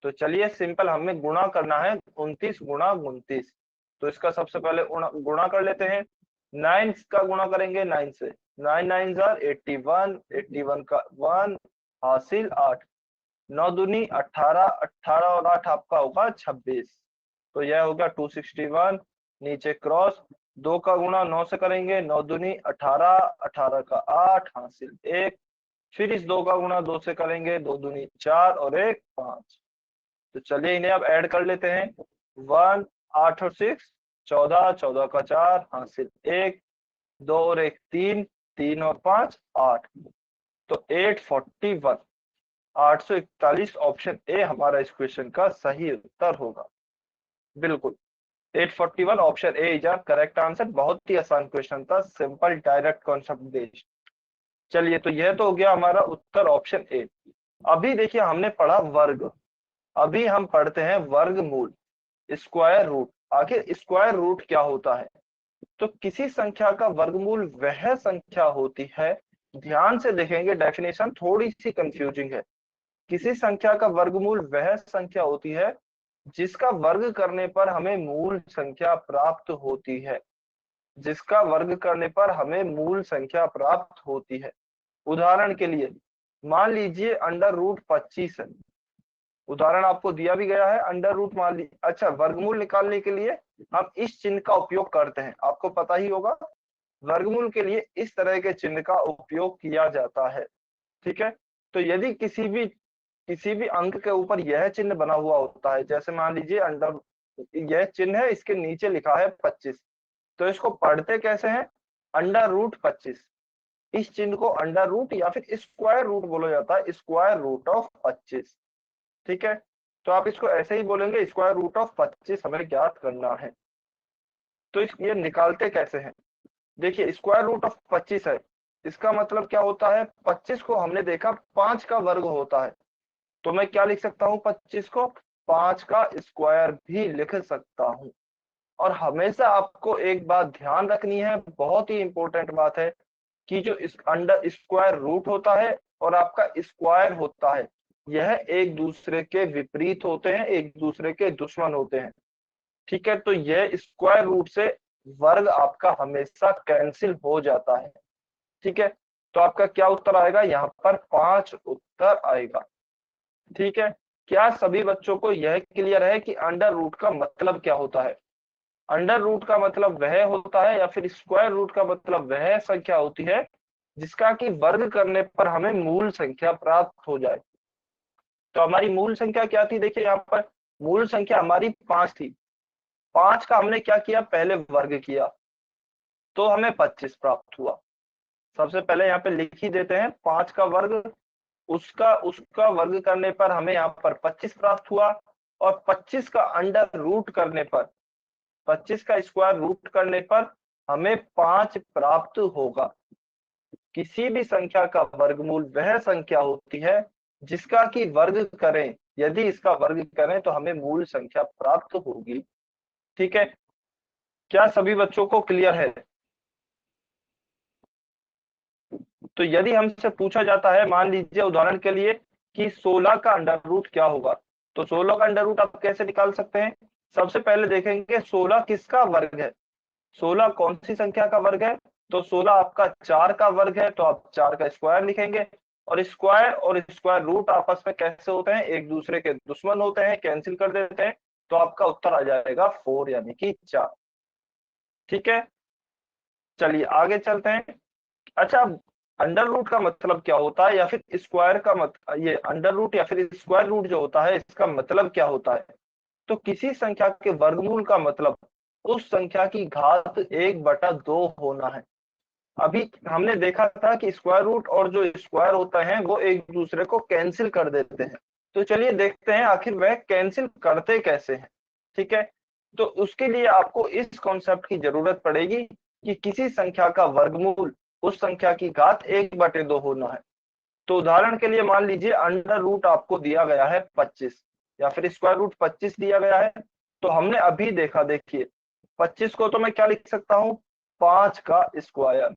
तो चलिए सिंपल हमें गुणा करना है, 29 गुणा 29। तो इसका सबसे पहले गुणा कर लेते हैं। 9 का गुणा करेंगे 9 से, 9 9 जार 81, 81 का 1 हासिल 8, 9 दूनी 18, 18 और 8 आपका होगा 26। तो यह हो गया 261, नीचे क्रॉस, 2 का गुणा 9 से करेंगे, 9 दूनी 18, 18 का 8 हासिल 1, फिर इस 2 का गुणा 2 से करेंगे, 2 दूनी 4 और 1 5। तो चलिए इन्हें अब ऐड कर लेते हैं। 1 8 और 6 14, 14 का 4 हासिल 1, 2 और 1 3, 3 और 5 8। तो 841, 841 ऑप्शन ए हमारा इस क्वेश्चन का सही उत्तर होगा। बिल्कुल 841 option A is our correct answer. बहुत ही आसान क्वेश्चन था, सिंपल डायरेक्ट कॉन्सेप्ट बेस्ड। चलिए, तो यह तो हो गया हमारा उत्तर ऑप्शन ए। अभी देखिए हमने पढ़ा वर्ग, अभी हम पढ़ते हैं वर्गमूल, स्क्वायर रूट। आखिर स्क्वायर रूट क्या होता है? तो किसी संख्या का वर्गमूल वह संख्या होती है, ध्यान से देखेंगे डेफिनेशन थोड़ी सी कंफ्यूजिंग है। किसी संख्या का वर्गमूल वह संख्या होती है जिसका वर्ग करने पर हमें मूल संख्या प्राप्त होती है, जिसका वर्ग करने पर हमें मूल संख्या प्राप्त होती है। उदाहरण के लिए मान लीजिए अंडर रूट 25 है, उदाहरण आपको दिया भी गया है। अंडर रूट मान लीजिए, अच्छा, वर्गमूल निकालने के लिए हम इस चिन्ह का उपयोग करते हैं, आपको पता ही होगा। वर्गमूल के लिए इस तरह के चिन्ह का उपयोग किया जाता है, ठीक है। तो यदि किसी भी अंक के ऊपर यह चिन्ह बना हुआ होता है, जैसे मान लीजिए अंडर, यह चिन्ह है, इसके नीचे लिखा है 25, तो इसको पढ़ते कैसे हैं? Under root 25। इस चिन्ह को अंडर रूट या फिर स्क्वायर रूट बोला जाता है, स्क्वायर रूट ऑफ 25, ठीक है। तो आप इसको ऐसे ही बोलेंगे, स्क्वायर रूट ऑफ 25 हमें ज्ञात करना है। तो ये निकालते कैसे हैं? देखिए स्क्वायर रूट ऑफ 25 है, इसका मतलब क्या होता है? 25 को हमने देखा 5 का वर्ग होता है, तो मैं क्या लिख सकता हूँ? 25 को 5 का स्क्वायर भी लिख सकता हूँ। और हमेशा आपको एक बात ध्यान रखनी है, बहुत ही इंपॉर्टेंट बात है, कि जो इस अंडर स्क्वायर रूट होता है और आपका स्क्वायर होता है, यह एक दूसरे के विपरीत होते हैं, एक दूसरे के दुश्मन होते हैं, ठीक है। तो यह स्क्वायर रूट से वर्ग आपका हमेशा कैंसिल हो जाता है, ठीक है। तो आपका क्या उत्तर आएगा? यहाँ पर 5 उत्तर आएगा, ठीक है। क्या सभी बच्चों को यह क्लियर है कि अंडर रूट का मतलब क्या होता है? अंडर रूट का मतलब वह होता है, या फिर स्क्वायर रूट का मतलब वह संख्या होती है जिसका कि वर्ग करने पर हमें मूल संख्या प्राप्त हो जाए। तो हमारी मूल संख्या क्या थी? देखिए यहाँ पर मूल संख्या हमारी 5 थी, 5 का हमने क्या किया? पहले वर्ग किया, तो हमें 25 प्राप्त हुआ। सबसे पहले यहाँ पे लिख ही देते हैं 5 का वर्ग, उसका उसका वर्ग करने पर हमें यहाँ पर 25 प्राप्त हुआ, और 25 का अंडर रूट करने पर, 25 का स्क्वायर रूट करने पर हमें 5 प्राप्त होगा। किसी भी संख्या का वर्गमूल वह संख्या होती है जिसका कि वर्ग करें, यदि इसका वर्ग करें तो हमें मूल संख्या प्राप्त होगी, ठीक है। क्या सभी बच्चों को क्लियर है? तो यदि हमसे पूछा जाता है, मान लीजिए उदाहरण के लिए, कि 16 का अंडर रूट क्या होगा, तो 16 का अंडर रूट आप कैसे निकाल सकते हैं? सबसे पहले देखेंगे 16 किसका वर्ग है, 16 कौन सी संख्या का वर्ग है? तो 16 आपका 4 का वर्ग है, तो आप 4 का स्क्वायर लिखेंगे। और स्क्वायर रूट आपस में कैसे होते हैं? एक दूसरे के दुश्मन होते हैं, कैंसिल कर देते हैं, तो आपका उत्तर आ जाएगा 4 यानी कि 4, ठीक है। चलिए आगे चलते हैं। अच्छा, अंडर रूट का मतलब क्या होता है, या फिर स्क्वायर का ये अंडर रूट या फिर स्क्वायर रूट जो होता है, इसका मतलब क्या होता है? तो किसी संख्या के वर्गमूल का मतलब उस संख्या की घात 1/2 होना है। अभी हमने देखा था कि स्क्वायर रूट और जो स्क्वायर होता है वो एक दूसरे को कैंसिल कर देते हैं। तो चलिए देखते हैं आखिर वह कैंसिल करते कैसे हैं, ठीक है। तो उसके लिए आपको इस कॉन्सेप्ट की जरूरत पड़ेगी कि किसी संख्या का वर्गमूल उस संख्या की घात 1/2 होना है। तो उदाहरण के लिए मान लीजिए अंडर रूट आपको दिया गया है 25, या फिर स्क्वायर रूट 25 दिया गया है। तो हमने अभी देखा, देखिए 25 को तो मैं क्या लिख सकता हूँ? 5 का स्क्वायर।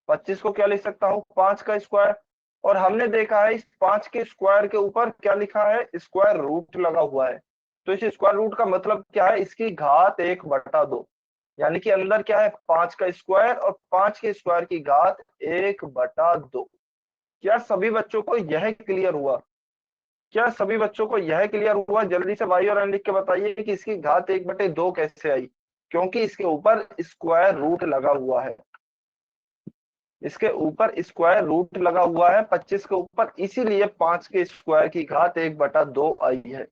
25 को क्या लिख सकता हूँ? 5 का स्क्वायर। और हमने देखा है इस 5 के स्क्वायर के ऊपर क्या लिखा है? स्क्वायर रूट लगा हुआ है। तो इस स्क्वायर रूट का मतलब क्या है? इसकी घात 1/2, यानी कि अंदर क्या है? 5 का स्क्वायर और 5 के स्क्वायर की घात 1/2। क्या सभी बच्चों को यह क्लियर हुआ? क्या सभी बच्चों को यह क्लियर हुआ? जल्दी से वाई और एन लिख के बताइए कि इसकी घात 1/2 कैसे आई? क्योंकि इसके ऊपर स्क्वायर रूट लगा हुआ है, इसके ऊपर स्क्वायर रूट लगा हुआ है 25 के ऊपर, इसीलिए 5 के स्क्वायर की घात 1/2 आई है।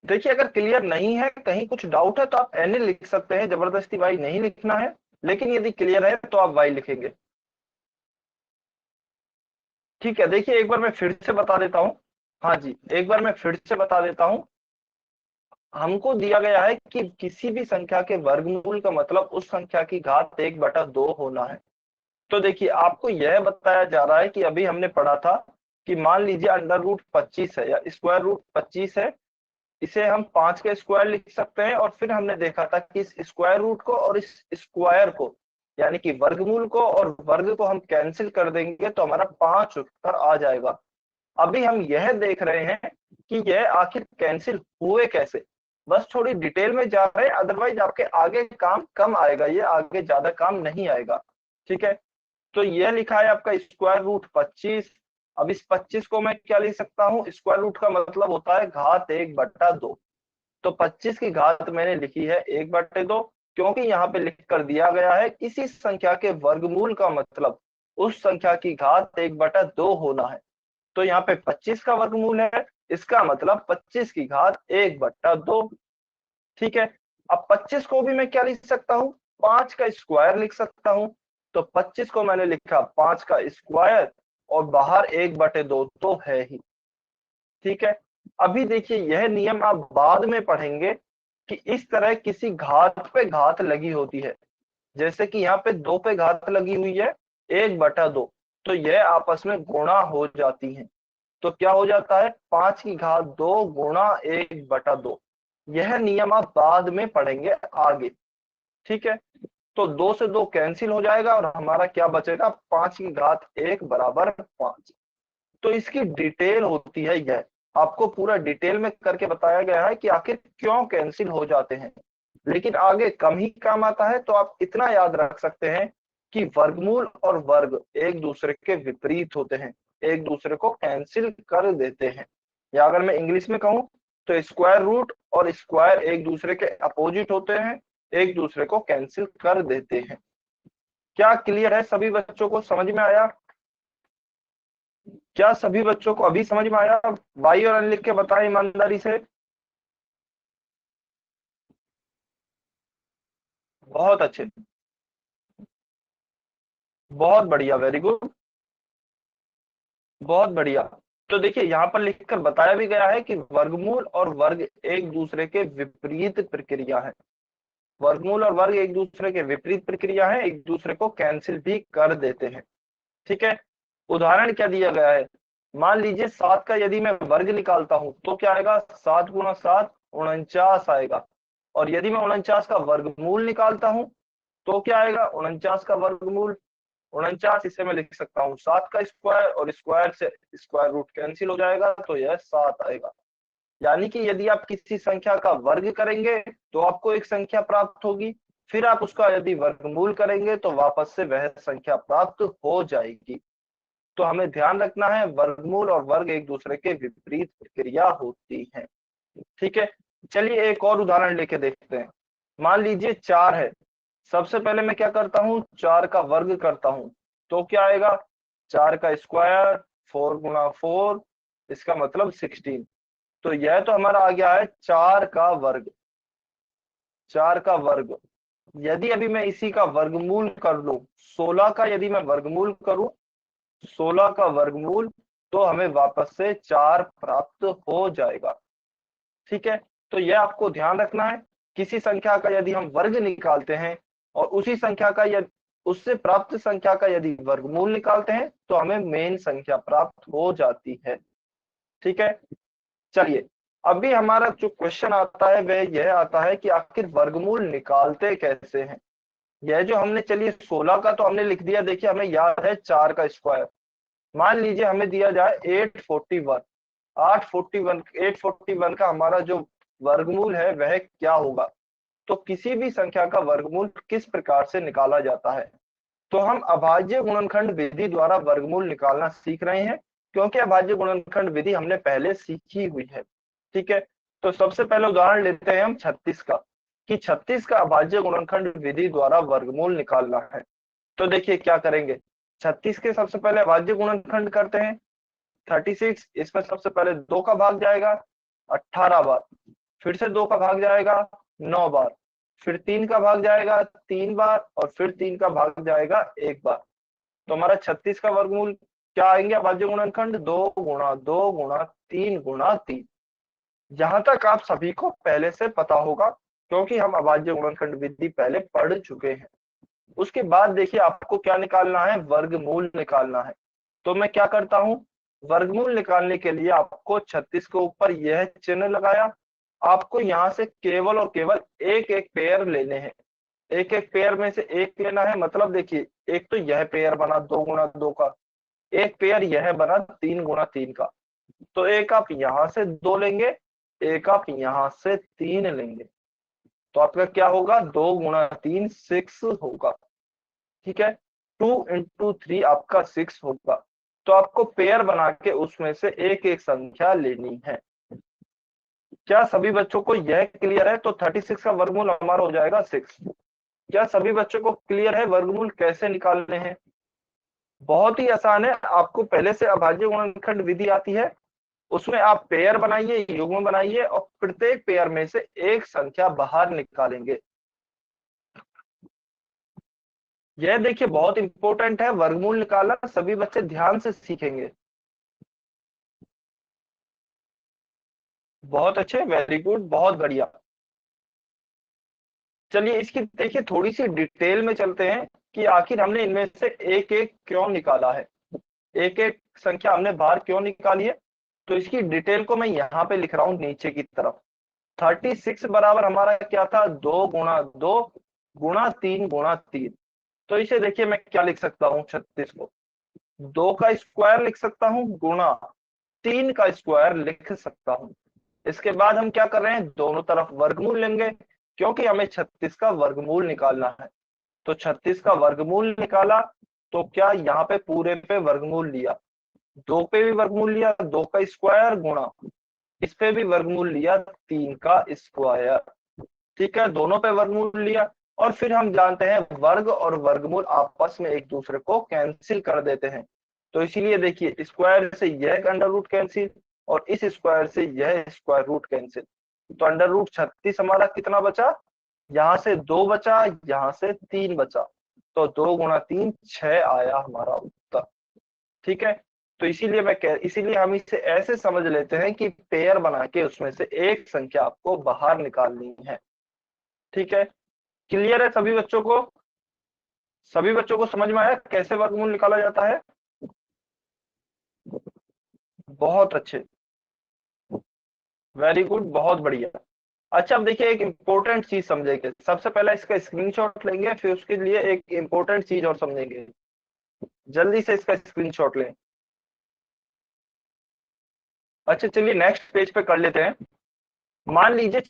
देखिए अगर क्लियर नहीं है, कहीं कुछ डाउट है, तो आप एन लिख सकते हैं, जबरदस्ती वाई नहीं लिखना है। लेकिन यदि क्लियर है तो आप वाई लिखेंगे, ठीक है। देखिए एक बार मैं फिर से बता देता हूँ, हाँ जी, एक बार मैं फिर से बता देता हूँ। हमको दिया गया है कि किसी भी संख्या के वर्गमूल का मतलब उस संख्या की घात 1/2 होना है। तो देखिए आपको यह बताया जा रहा है कि अभी हमने पढ़ा था कि मान लीजिए √25 है या स्क्वायर रूट 25 है, इसे हम 5 का स्क्वायर लिख सकते हैं। और फिर हमने देखा था कि इस स्क्वायर रूट को और इस स्क्वायर को यानी कि वर्गमूल को और वर्ग को हम कैंसिल कर देंगे तो हमारा 5 उत्तर आ जाएगा। अभी हम यह देख रहे हैं कि यह आखिर कैंसिल हुए कैसे, बस थोड़ी डिटेल में जा रहे हैं, अदरवाइज आपके आगे काम कम आएगा, ये आगे ज्यादा काम नहीं आएगा। ठीक है, तो यह लिखा है आपका √25। अब इस 25 को मैं क्या लिख सकता हूँ, स्क्वायर रूट का मतलब होता है घात 1/2। तो 25 की घात मैंने लिखी है 1/2, क्योंकि यहाँ पे लिख कर दिया गया है किसी संख्या के वर्गमूल का मतलब उस संख्या की घात 1/2 होना है। तो यहाँ पे 25 का वर्गमूल है, इसका मतलब 25 की घात 1/2। ठीक है, अब 25 को भी मैं क्या लिख सकता हूँ, 5 का स्क्वायर लिख सकता हूँ। तो 25 को मैंने लिखा 5 का स्क्वायर और बाहर 1/2 तो है ही। ठीक है, अभी देखिए यह नियम आप बाद में पढ़ेंगे कि इस तरह किसी घात पे घात लगी होती है। जैसे कि यहाँ पे 2 पे घात लगी हुई है 1/2, तो यह आपस में गुणा हो जाती है। तो क्या हो जाता है, 5 की घात 2 गुणा 1/2। यह नियम आप बाद में पढ़ेंगे आगे। ठीक है, तो 2 से 2 कैंसिल हो जाएगा और हमारा क्या बचेगा, 5 की घात 1 बराबर 5। तो इसकी डिटेल होती है यह, आपको पूरा डिटेल में करके बताया गया है कि आखिर क्यों कैंसिल हो जाते हैं। लेकिन आगे कम ही काम आता है, तो आप इतना याद रख सकते हैं कि वर्गमूल और वर्ग एक दूसरे के विपरीत होते हैं, एक दूसरे को कैंसिल कर देते हैं। या अगर मैं इंग्लिश में कहूं तो स्क्वायर रूट और स्क्वायर एक दूसरे के अपोजिट होते हैं, एक दूसरे को कैंसिल कर देते हैं। क्या क्लियर है, सभी बच्चों को समझ में आया? क्या सभी बच्चों को अभी समझ में आया? वाई और एन लिख के बताएं ईमानदारी से। बहुत अच्छे, बहुत बढ़िया, वेरी गुड, बहुत बढ़िया। तो देखिए यहाँ पर लिखकर बताया भी गया है कि वर्गमूल और वर्ग एक दूसरे के विपरीत प्रक्रिया है। वर्गमूल और वर्ग एक दूसरे के विपरीत प्रक्रिया है, एक दूसरे को कैंसिल भी कर देते हैं। ठीक है, उदाहरण क्या दिया गया है, मान लीजिए 7 का यदि मैं वर्ग निकालता हूं तो क्या आएगा, 7 गुणा 7 49 आएगा। और यदि मैं 49 का वर्गमूल निकालता हूं तो क्या आएगा, 49 का वर्गमूल 49, इसे मैं लिख सकता हूँ 7 का स्क्वायर और स्क्वायर से स्क्वायर रूट कैंसिल हो जाएगा तो यह 7 आएगा। यानी कि यदि आप किसी संख्या का वर्ग करेंगे तो आपको एक संख्या प्राप्त होगी, फिर आप उसका यदि वर्गमूल करेंगे तो वापस से वह संख्या प्राप्त हो जाएगी। तो हमें ध्यान रखना है वर्गमूल और वर्ग एक दूसरे के विपरीत प्रक्रिया होती है। ठीक है, चलिए एक और उदाहरण लेके देखते हैं। मान लीजिए 4 है, सबसे पहले मैं क्या करता हूँ, 4 का वर्ग करता हूँ तो क्या आएगा, 4 का स्क्वायर 4 गुणा 4, इसका मतलब 16। तो यह तो हमारा आ गया है 4 का वर्ग, 4 का वर्ग। यदि अभी मैं इसी का वर्गमूल कर लूं, 16 का यदि मैं वर्गमूल करूं, 16 का वर्गमूल, तो हमें वापस से 4 प्राप्त हो जाएगा। ठीक है, तो यह आपको ध्यान रखना है, किसी संख्या का यदि हम वर्ग निकालते हैं और उसी संख्या का यदि उससे प्राप्त संख्या का यदि वर्गमूल निकालते हैं तो हमें मेन संख्या प्राप्त हो जाती है। ठीक है, चलिए अभी हमारा जो क्वेश्चन आता है वह यह आता है कि आखिर वर्गमूल निकालते कैसे हैं। यह जो हमने, चलिए 16 का तो हमने लिख दिया, देखिए हमें याद है 4 का स्क्वायर। मान लीजिए हमें दिया जाए 841, 841 का हमारा जो वर्गमूल है वह क्या होगा। तो किसी भी संख्या का वर्गमूल किस प्रकार से निकाला जाता है, तो हम अभाज्य गुणनखंड विधि द्वारा वर्गमूल निकालना सीख रहे हैं, क्योंकि अभाज्य गुणनखंड विधि हमने पहले सीखी हुई है। ठीक है, तो सबसे पहले उदाहरण लेते हैं हम 36 का, कि 36 का अभाज्य गुणनखंड विधि द्वारा वर्गमूल निकालना है। तो देखिए क्या करेंगे, 36 के सबसे पहले अभाज्य गुणनखंड करते हैं 36, इसमें सबसे पहले 2 का भाग जाएगा 18 बार, फिर से 2 का भाग जाएगा 9 बार, फिर 3 का भाग जाएगा 3 बार और फिर 3 का भाग जाएगा 1 बार। तो हमारा 36 का वर्गमूल क्या आएंगे, अभाज्य गुणनखंड 2 गुणा 2 गुणा 3 गुणा 3। यहाँ तक आप सभी को पहले से पता होगा, क्योंकि हम अभाज्य गुणनखंड विधि पहले पढ़ चुके हैं। उसके बाद देखिए आपको क्या निकालना है, वर्गमूल निकालना है। तो मैं क्या करता हूँ, वर्गमूल निकालने के लिए आपको 36 के ऊपर यह चिन्ह लगाया, आपको यहाँ से केवल और केवल एक एक पेयर लेने हैं। एक एक पेयर में से एक लेना है, मतलब देखिए एक तो यह पेयर बना 2 गुणा 2 का, एक पेयर यह बना 3 गुणा 3 का। तो एक आप यहां से 2 लेंगे, एक आप यहां से 3 लेंगे, तो आपका क्या होगा, 2 गुणा 3 6 होगा। ठीक है, 2 इंटू 3 आपका 6 होगा। तो आपको पेयर बना के उसमें से एक एक संख्या लेनी है। क्या सभी बच्चों को यह क्लियर है? तो 36 का वर्गमूल हमारा हो जाएगा 6। क्या सभी बच्चों को क्लियर है वर्गमूल कैसे निकालने हैं? बहुत ही आसान है, आपको पहले से अभाज्य गुणनखंड विधि आती है, उसमें आप पेयर बनाइए, युग्म बनाइए और प्रत्येक पेयर में से एक संख्या बाहर निकालेंगे। यह देखिए बहुत इंपॉर्टेंट है, वर्गमूल निकालना सभी बच्चे ध्यान से सीखेंगे। बहुत अच्छे, वेरी गुड, बहुत बढ़िया। चलिए इसकी देखिए थोड़ी सी डिटेल में चलते हैं कि आखिर हमने इनमें से एक एक क्यों निकाला है, एक एक संख्या हमने बाहर क्यों निकाली है। तो इसकी डिटेल को मैं यहाँ पे लिख रहा हूँ नीचे की तरफ। 36 बराबर हमारा क्या था, 2 गुणा 2 गुणा 3 गुणा 3। तो इसे देखिए मैं क्या लिख सकता हूँ, 36 को 2 का स्क्वायर लिख सकता हूँ गुणा 3 का स्क्वायर लिख सकता हूँ। इसके बाद हम क्या कर रहे हैं, दोनों तरफ वर्गमूल लेंगे, क्योंकि हमें 36 का वर्गमूल निकालना है। तो 36 का वर्गमूल निकाला, तो क्या यहाँ पे पूरे पे वर्गमूल लिया, 2 पे भी वर्गमूल लिया 2 का स्क्वायर गुणा इस पे भी वर्गमूल लिया 3 का स्क्वायर। ठीक है, दोनों पे वर्गमूल लिया, और फिर हम जानते हैं वर्ग और वर्गमूल आपस में एक दूसरे को कैंसिल कर देते हैं। तो इसीलिए देखिए स्क्वायर से यह अंडर रूट कैंसिल और इस स्क्वायर से यह स्क्वायर रूट कैंसिल। तो अंडर रूट 36 हमारा कितना बचा, यहाँ से 2 बचा, यहाँ से 3 बचा। तो 2 गुणा 3 6 आया हमारा उत्तर। ठीक है, तो इसीलिए हम इसे ऐसे समझ लेते हैं कि पेयर बना के उसमें से एक संख्या आपको बाहर निकालनी है। ठीक है, क्लियर है सभी बच्चों को? सभी बच्चों को समझ में आया कैसे वर्गमूल निकाला जाता है? बहुत अच्छे, वेरी गुड, बहुत बढ़िया। अच्छा अब देखिए एक इंपॉर्टेंट चीज समझेंगे, सबसे पहले इसका स्क्रीनशॉट लेंगे, फिर उसके लिए एक इंपॉर्टेंट चीज और समझेंगे। जल्दी से इसका स्क्रीनशॉट लें। अच्छा चलिए नेक्स्ट पेज पे कर लेते हैं। मान लीजिए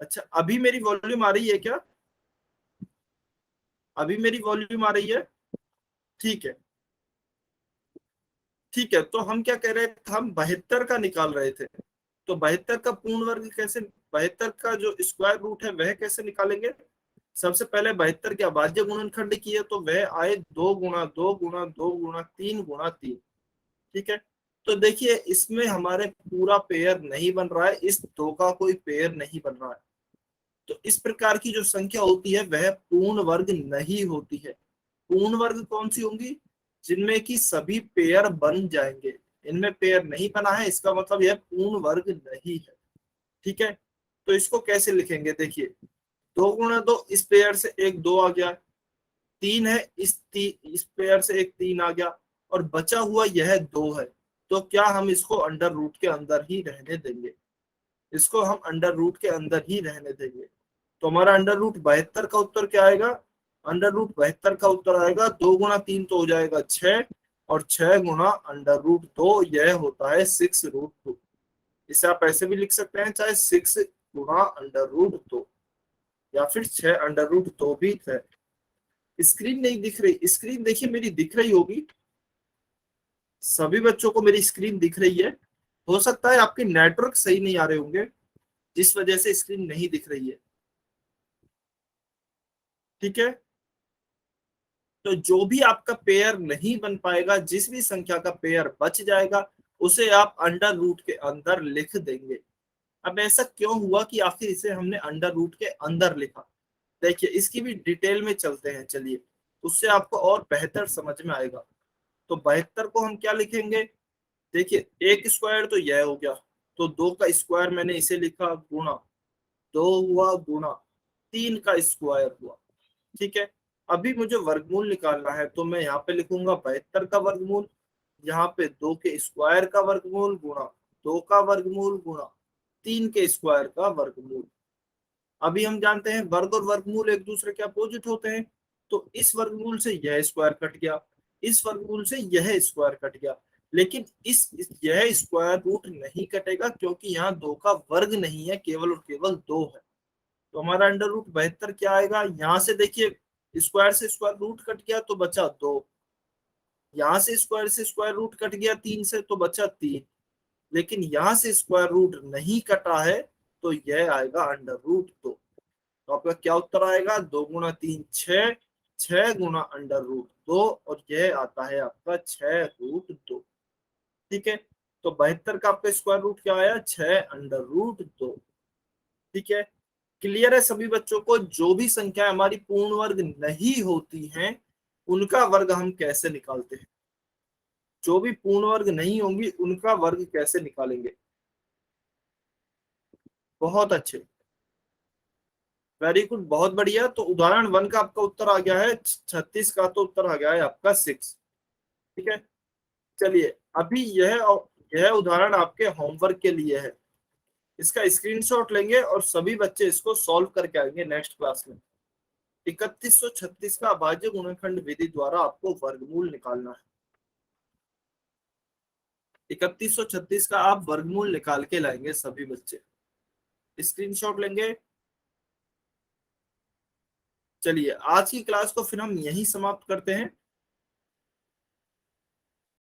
अच्छा अभी मेरी वॉल्यूम आ रही है क्या? अभी मेरी वॉल्यूम आ रही है? ठीक है, ठीक है। तो हम क्या कह रहे थे, हम 72 का निकाल रहे थे। तो 72 का पूर्ण वर्ग कैसे, 72 का जो स्क्वायर रूट है वह कैसे निकालेंगे? सबसे पहले 72 के अभाज्य गुणनखंड किए तो वह आए 2 गुणा 2 गुणा 2 गुणा 3 गुणा 3। ठीक है, तो देखिए इसमें हमारे पूरा पेयर नहीं बन रहा है, इस 2 का कोई पेयर नहीं बन रहा है। तो इस प्रकार की जो संख्या होती है वह पूर्ण वर्ग नहीं होती है। पूर्ण वर्ग कौन सी होंगी, जिनमें की सभी पेयर बन जाएंगे। इनमें पेयर नहीं बना है, इसका मतलब यह पूर्ण वर्ग नहीं है। ठीक है, तो इसको कैसे लिखेंगे, देखिए 2 गुणा 2, इस पेयर से एक 2 आ गया, 3 है, इस पेयर से एक 3 आ गया, और बचा हुआ यह 2 है। तो क्या हम इसको अंडर रूट के अंदर ही रहने देंगे, इसको हम अंडर रूट के अंदर ही रहने देंगे। तो हमारा अंडर रूट 72 का उत्तर क्या आएगा, अंडर रूट 72 का उत्तर आएगा 2 गुणा 3 तो हो जाएगा 6 और 6 गुणा अंडर रूट 2 यह होता है 6 रूट 2। इसे आप ऐसे भी लिख सकते हैं चाहे 6 गुणा अंडर रूट 2 या फिर 6 अंडर रूट 2 भी है। स्क्रीन नहीं दिख रही, स्क्रीन देखिए मेरी दिख रही होगी, सभी बच्चों को मेरी स्क्रीन दिख रही है। हो सकता है आपके नेटवर्क सही नहीं आ रहे होंगे जिस वजह से स्क्रीन नहीं दिख रही है। ठीक है, तो जो भी आपका पेयर नहीं बन पाएगा, जिस भी संख्या का पेयर बच जाएगा उसे आप अंडर रूट के अंदर लिख देंगे। अब ऐसा क्यों हुआ कि आखिर इसे हमने अंडर रूट के अंदर लिखा, देखिए इसकी भी डिटेल में चलते हैं, चलिए उससे आपको और बेहतर समझ में आएगा। तो 72 को हम क्या लिखेंगे, देखिए 1 स्क्वायर तो यह हो गया, तो 2 का स्क्वायर मैंने इसे लिखा गुणा 2 हुआ गुणा 3 का स्क्वायर हुआ। ठीक है, अभी मुझे वर्गमूल निकालना है तो मैं यहाँ पे लिखूंगा 72 का वर्गमूल, यहाँ पे 2 के स्क्वायर का वर्गमूल गुणा 2 का वर्गमूल गुणा 3 के स्क्वायर का वर्गमूल। अभी हम जानते हैं वर्ग और वर्गमूल एक दूसरे के अपोजिट होते हैं, तो इस वर्गमूल से यह स्क्वायर कट गया, इस वर्गमूल से यह स्क्वायर कट गया, लेकिन यह स्क्वायर रूट नहीं कटेगा क्योंकि यहाँ 2 का वर्ग नहीं है, केवल और केवल 2 है। तो हमारा अंडर रूट 72 क्या आएगा, यहाँ से देखिए स्क्वायर से स्क्वायर रूट कट गया तो बचा 2, यहाँ से स्क्वायर रूट कट गया 3 से तो बचा 3, लेकिन यहाँ से स्क्वायर रूट नहीं कटा है तो यह आएगा अंडर रूट 2। तो आपका क्या उत्तर आएगा, 2 गुणा 3 6, 6 गुणा अंडर रूट 2 और यह आता है आपका 6 रूट 2। ठीक है, तो 72 का आपका स्क्वायर रूट क्या आया, 6 अंडर रूट 2। ठीक है, क्लियर है सभी बच्चों को। जो भी संख्या हमारी पूर्ण वर्ग नहीं होती हैं उनका वर्ग हम कैसे निकालते हैं, जो भी पूर्ण वर्ग नहीं होंगी उनका वर्ग कैसे निकालेंगे। बहुत अच्छे, वेरी गुड, बहुत बढ़िया। तो उदाहरण 1 का आपका उत्तर आ गया है 36 का तो उत्तर आ गया है आपका 6। ठीक है, चलिए अभी यह उदाहरण आपके होमवर्क के लिए है, इसका स्क्रीनशॉट लेंगे और सभी बच्चे इसको सॉल्व करके आएंगे नेक्स्ट क्लास में। 3136 का अभाज्य गुणनखंड विधि द्वारा आपको वर्गमूल निकालना है। 3136 का आप वर्गमूल निकाल के लाएंगे सभी बच्चे, स्क्रीनशॉट लेंगे। चलिए आज की क्लास को फिर हम यहीं समाप्त करते हैं।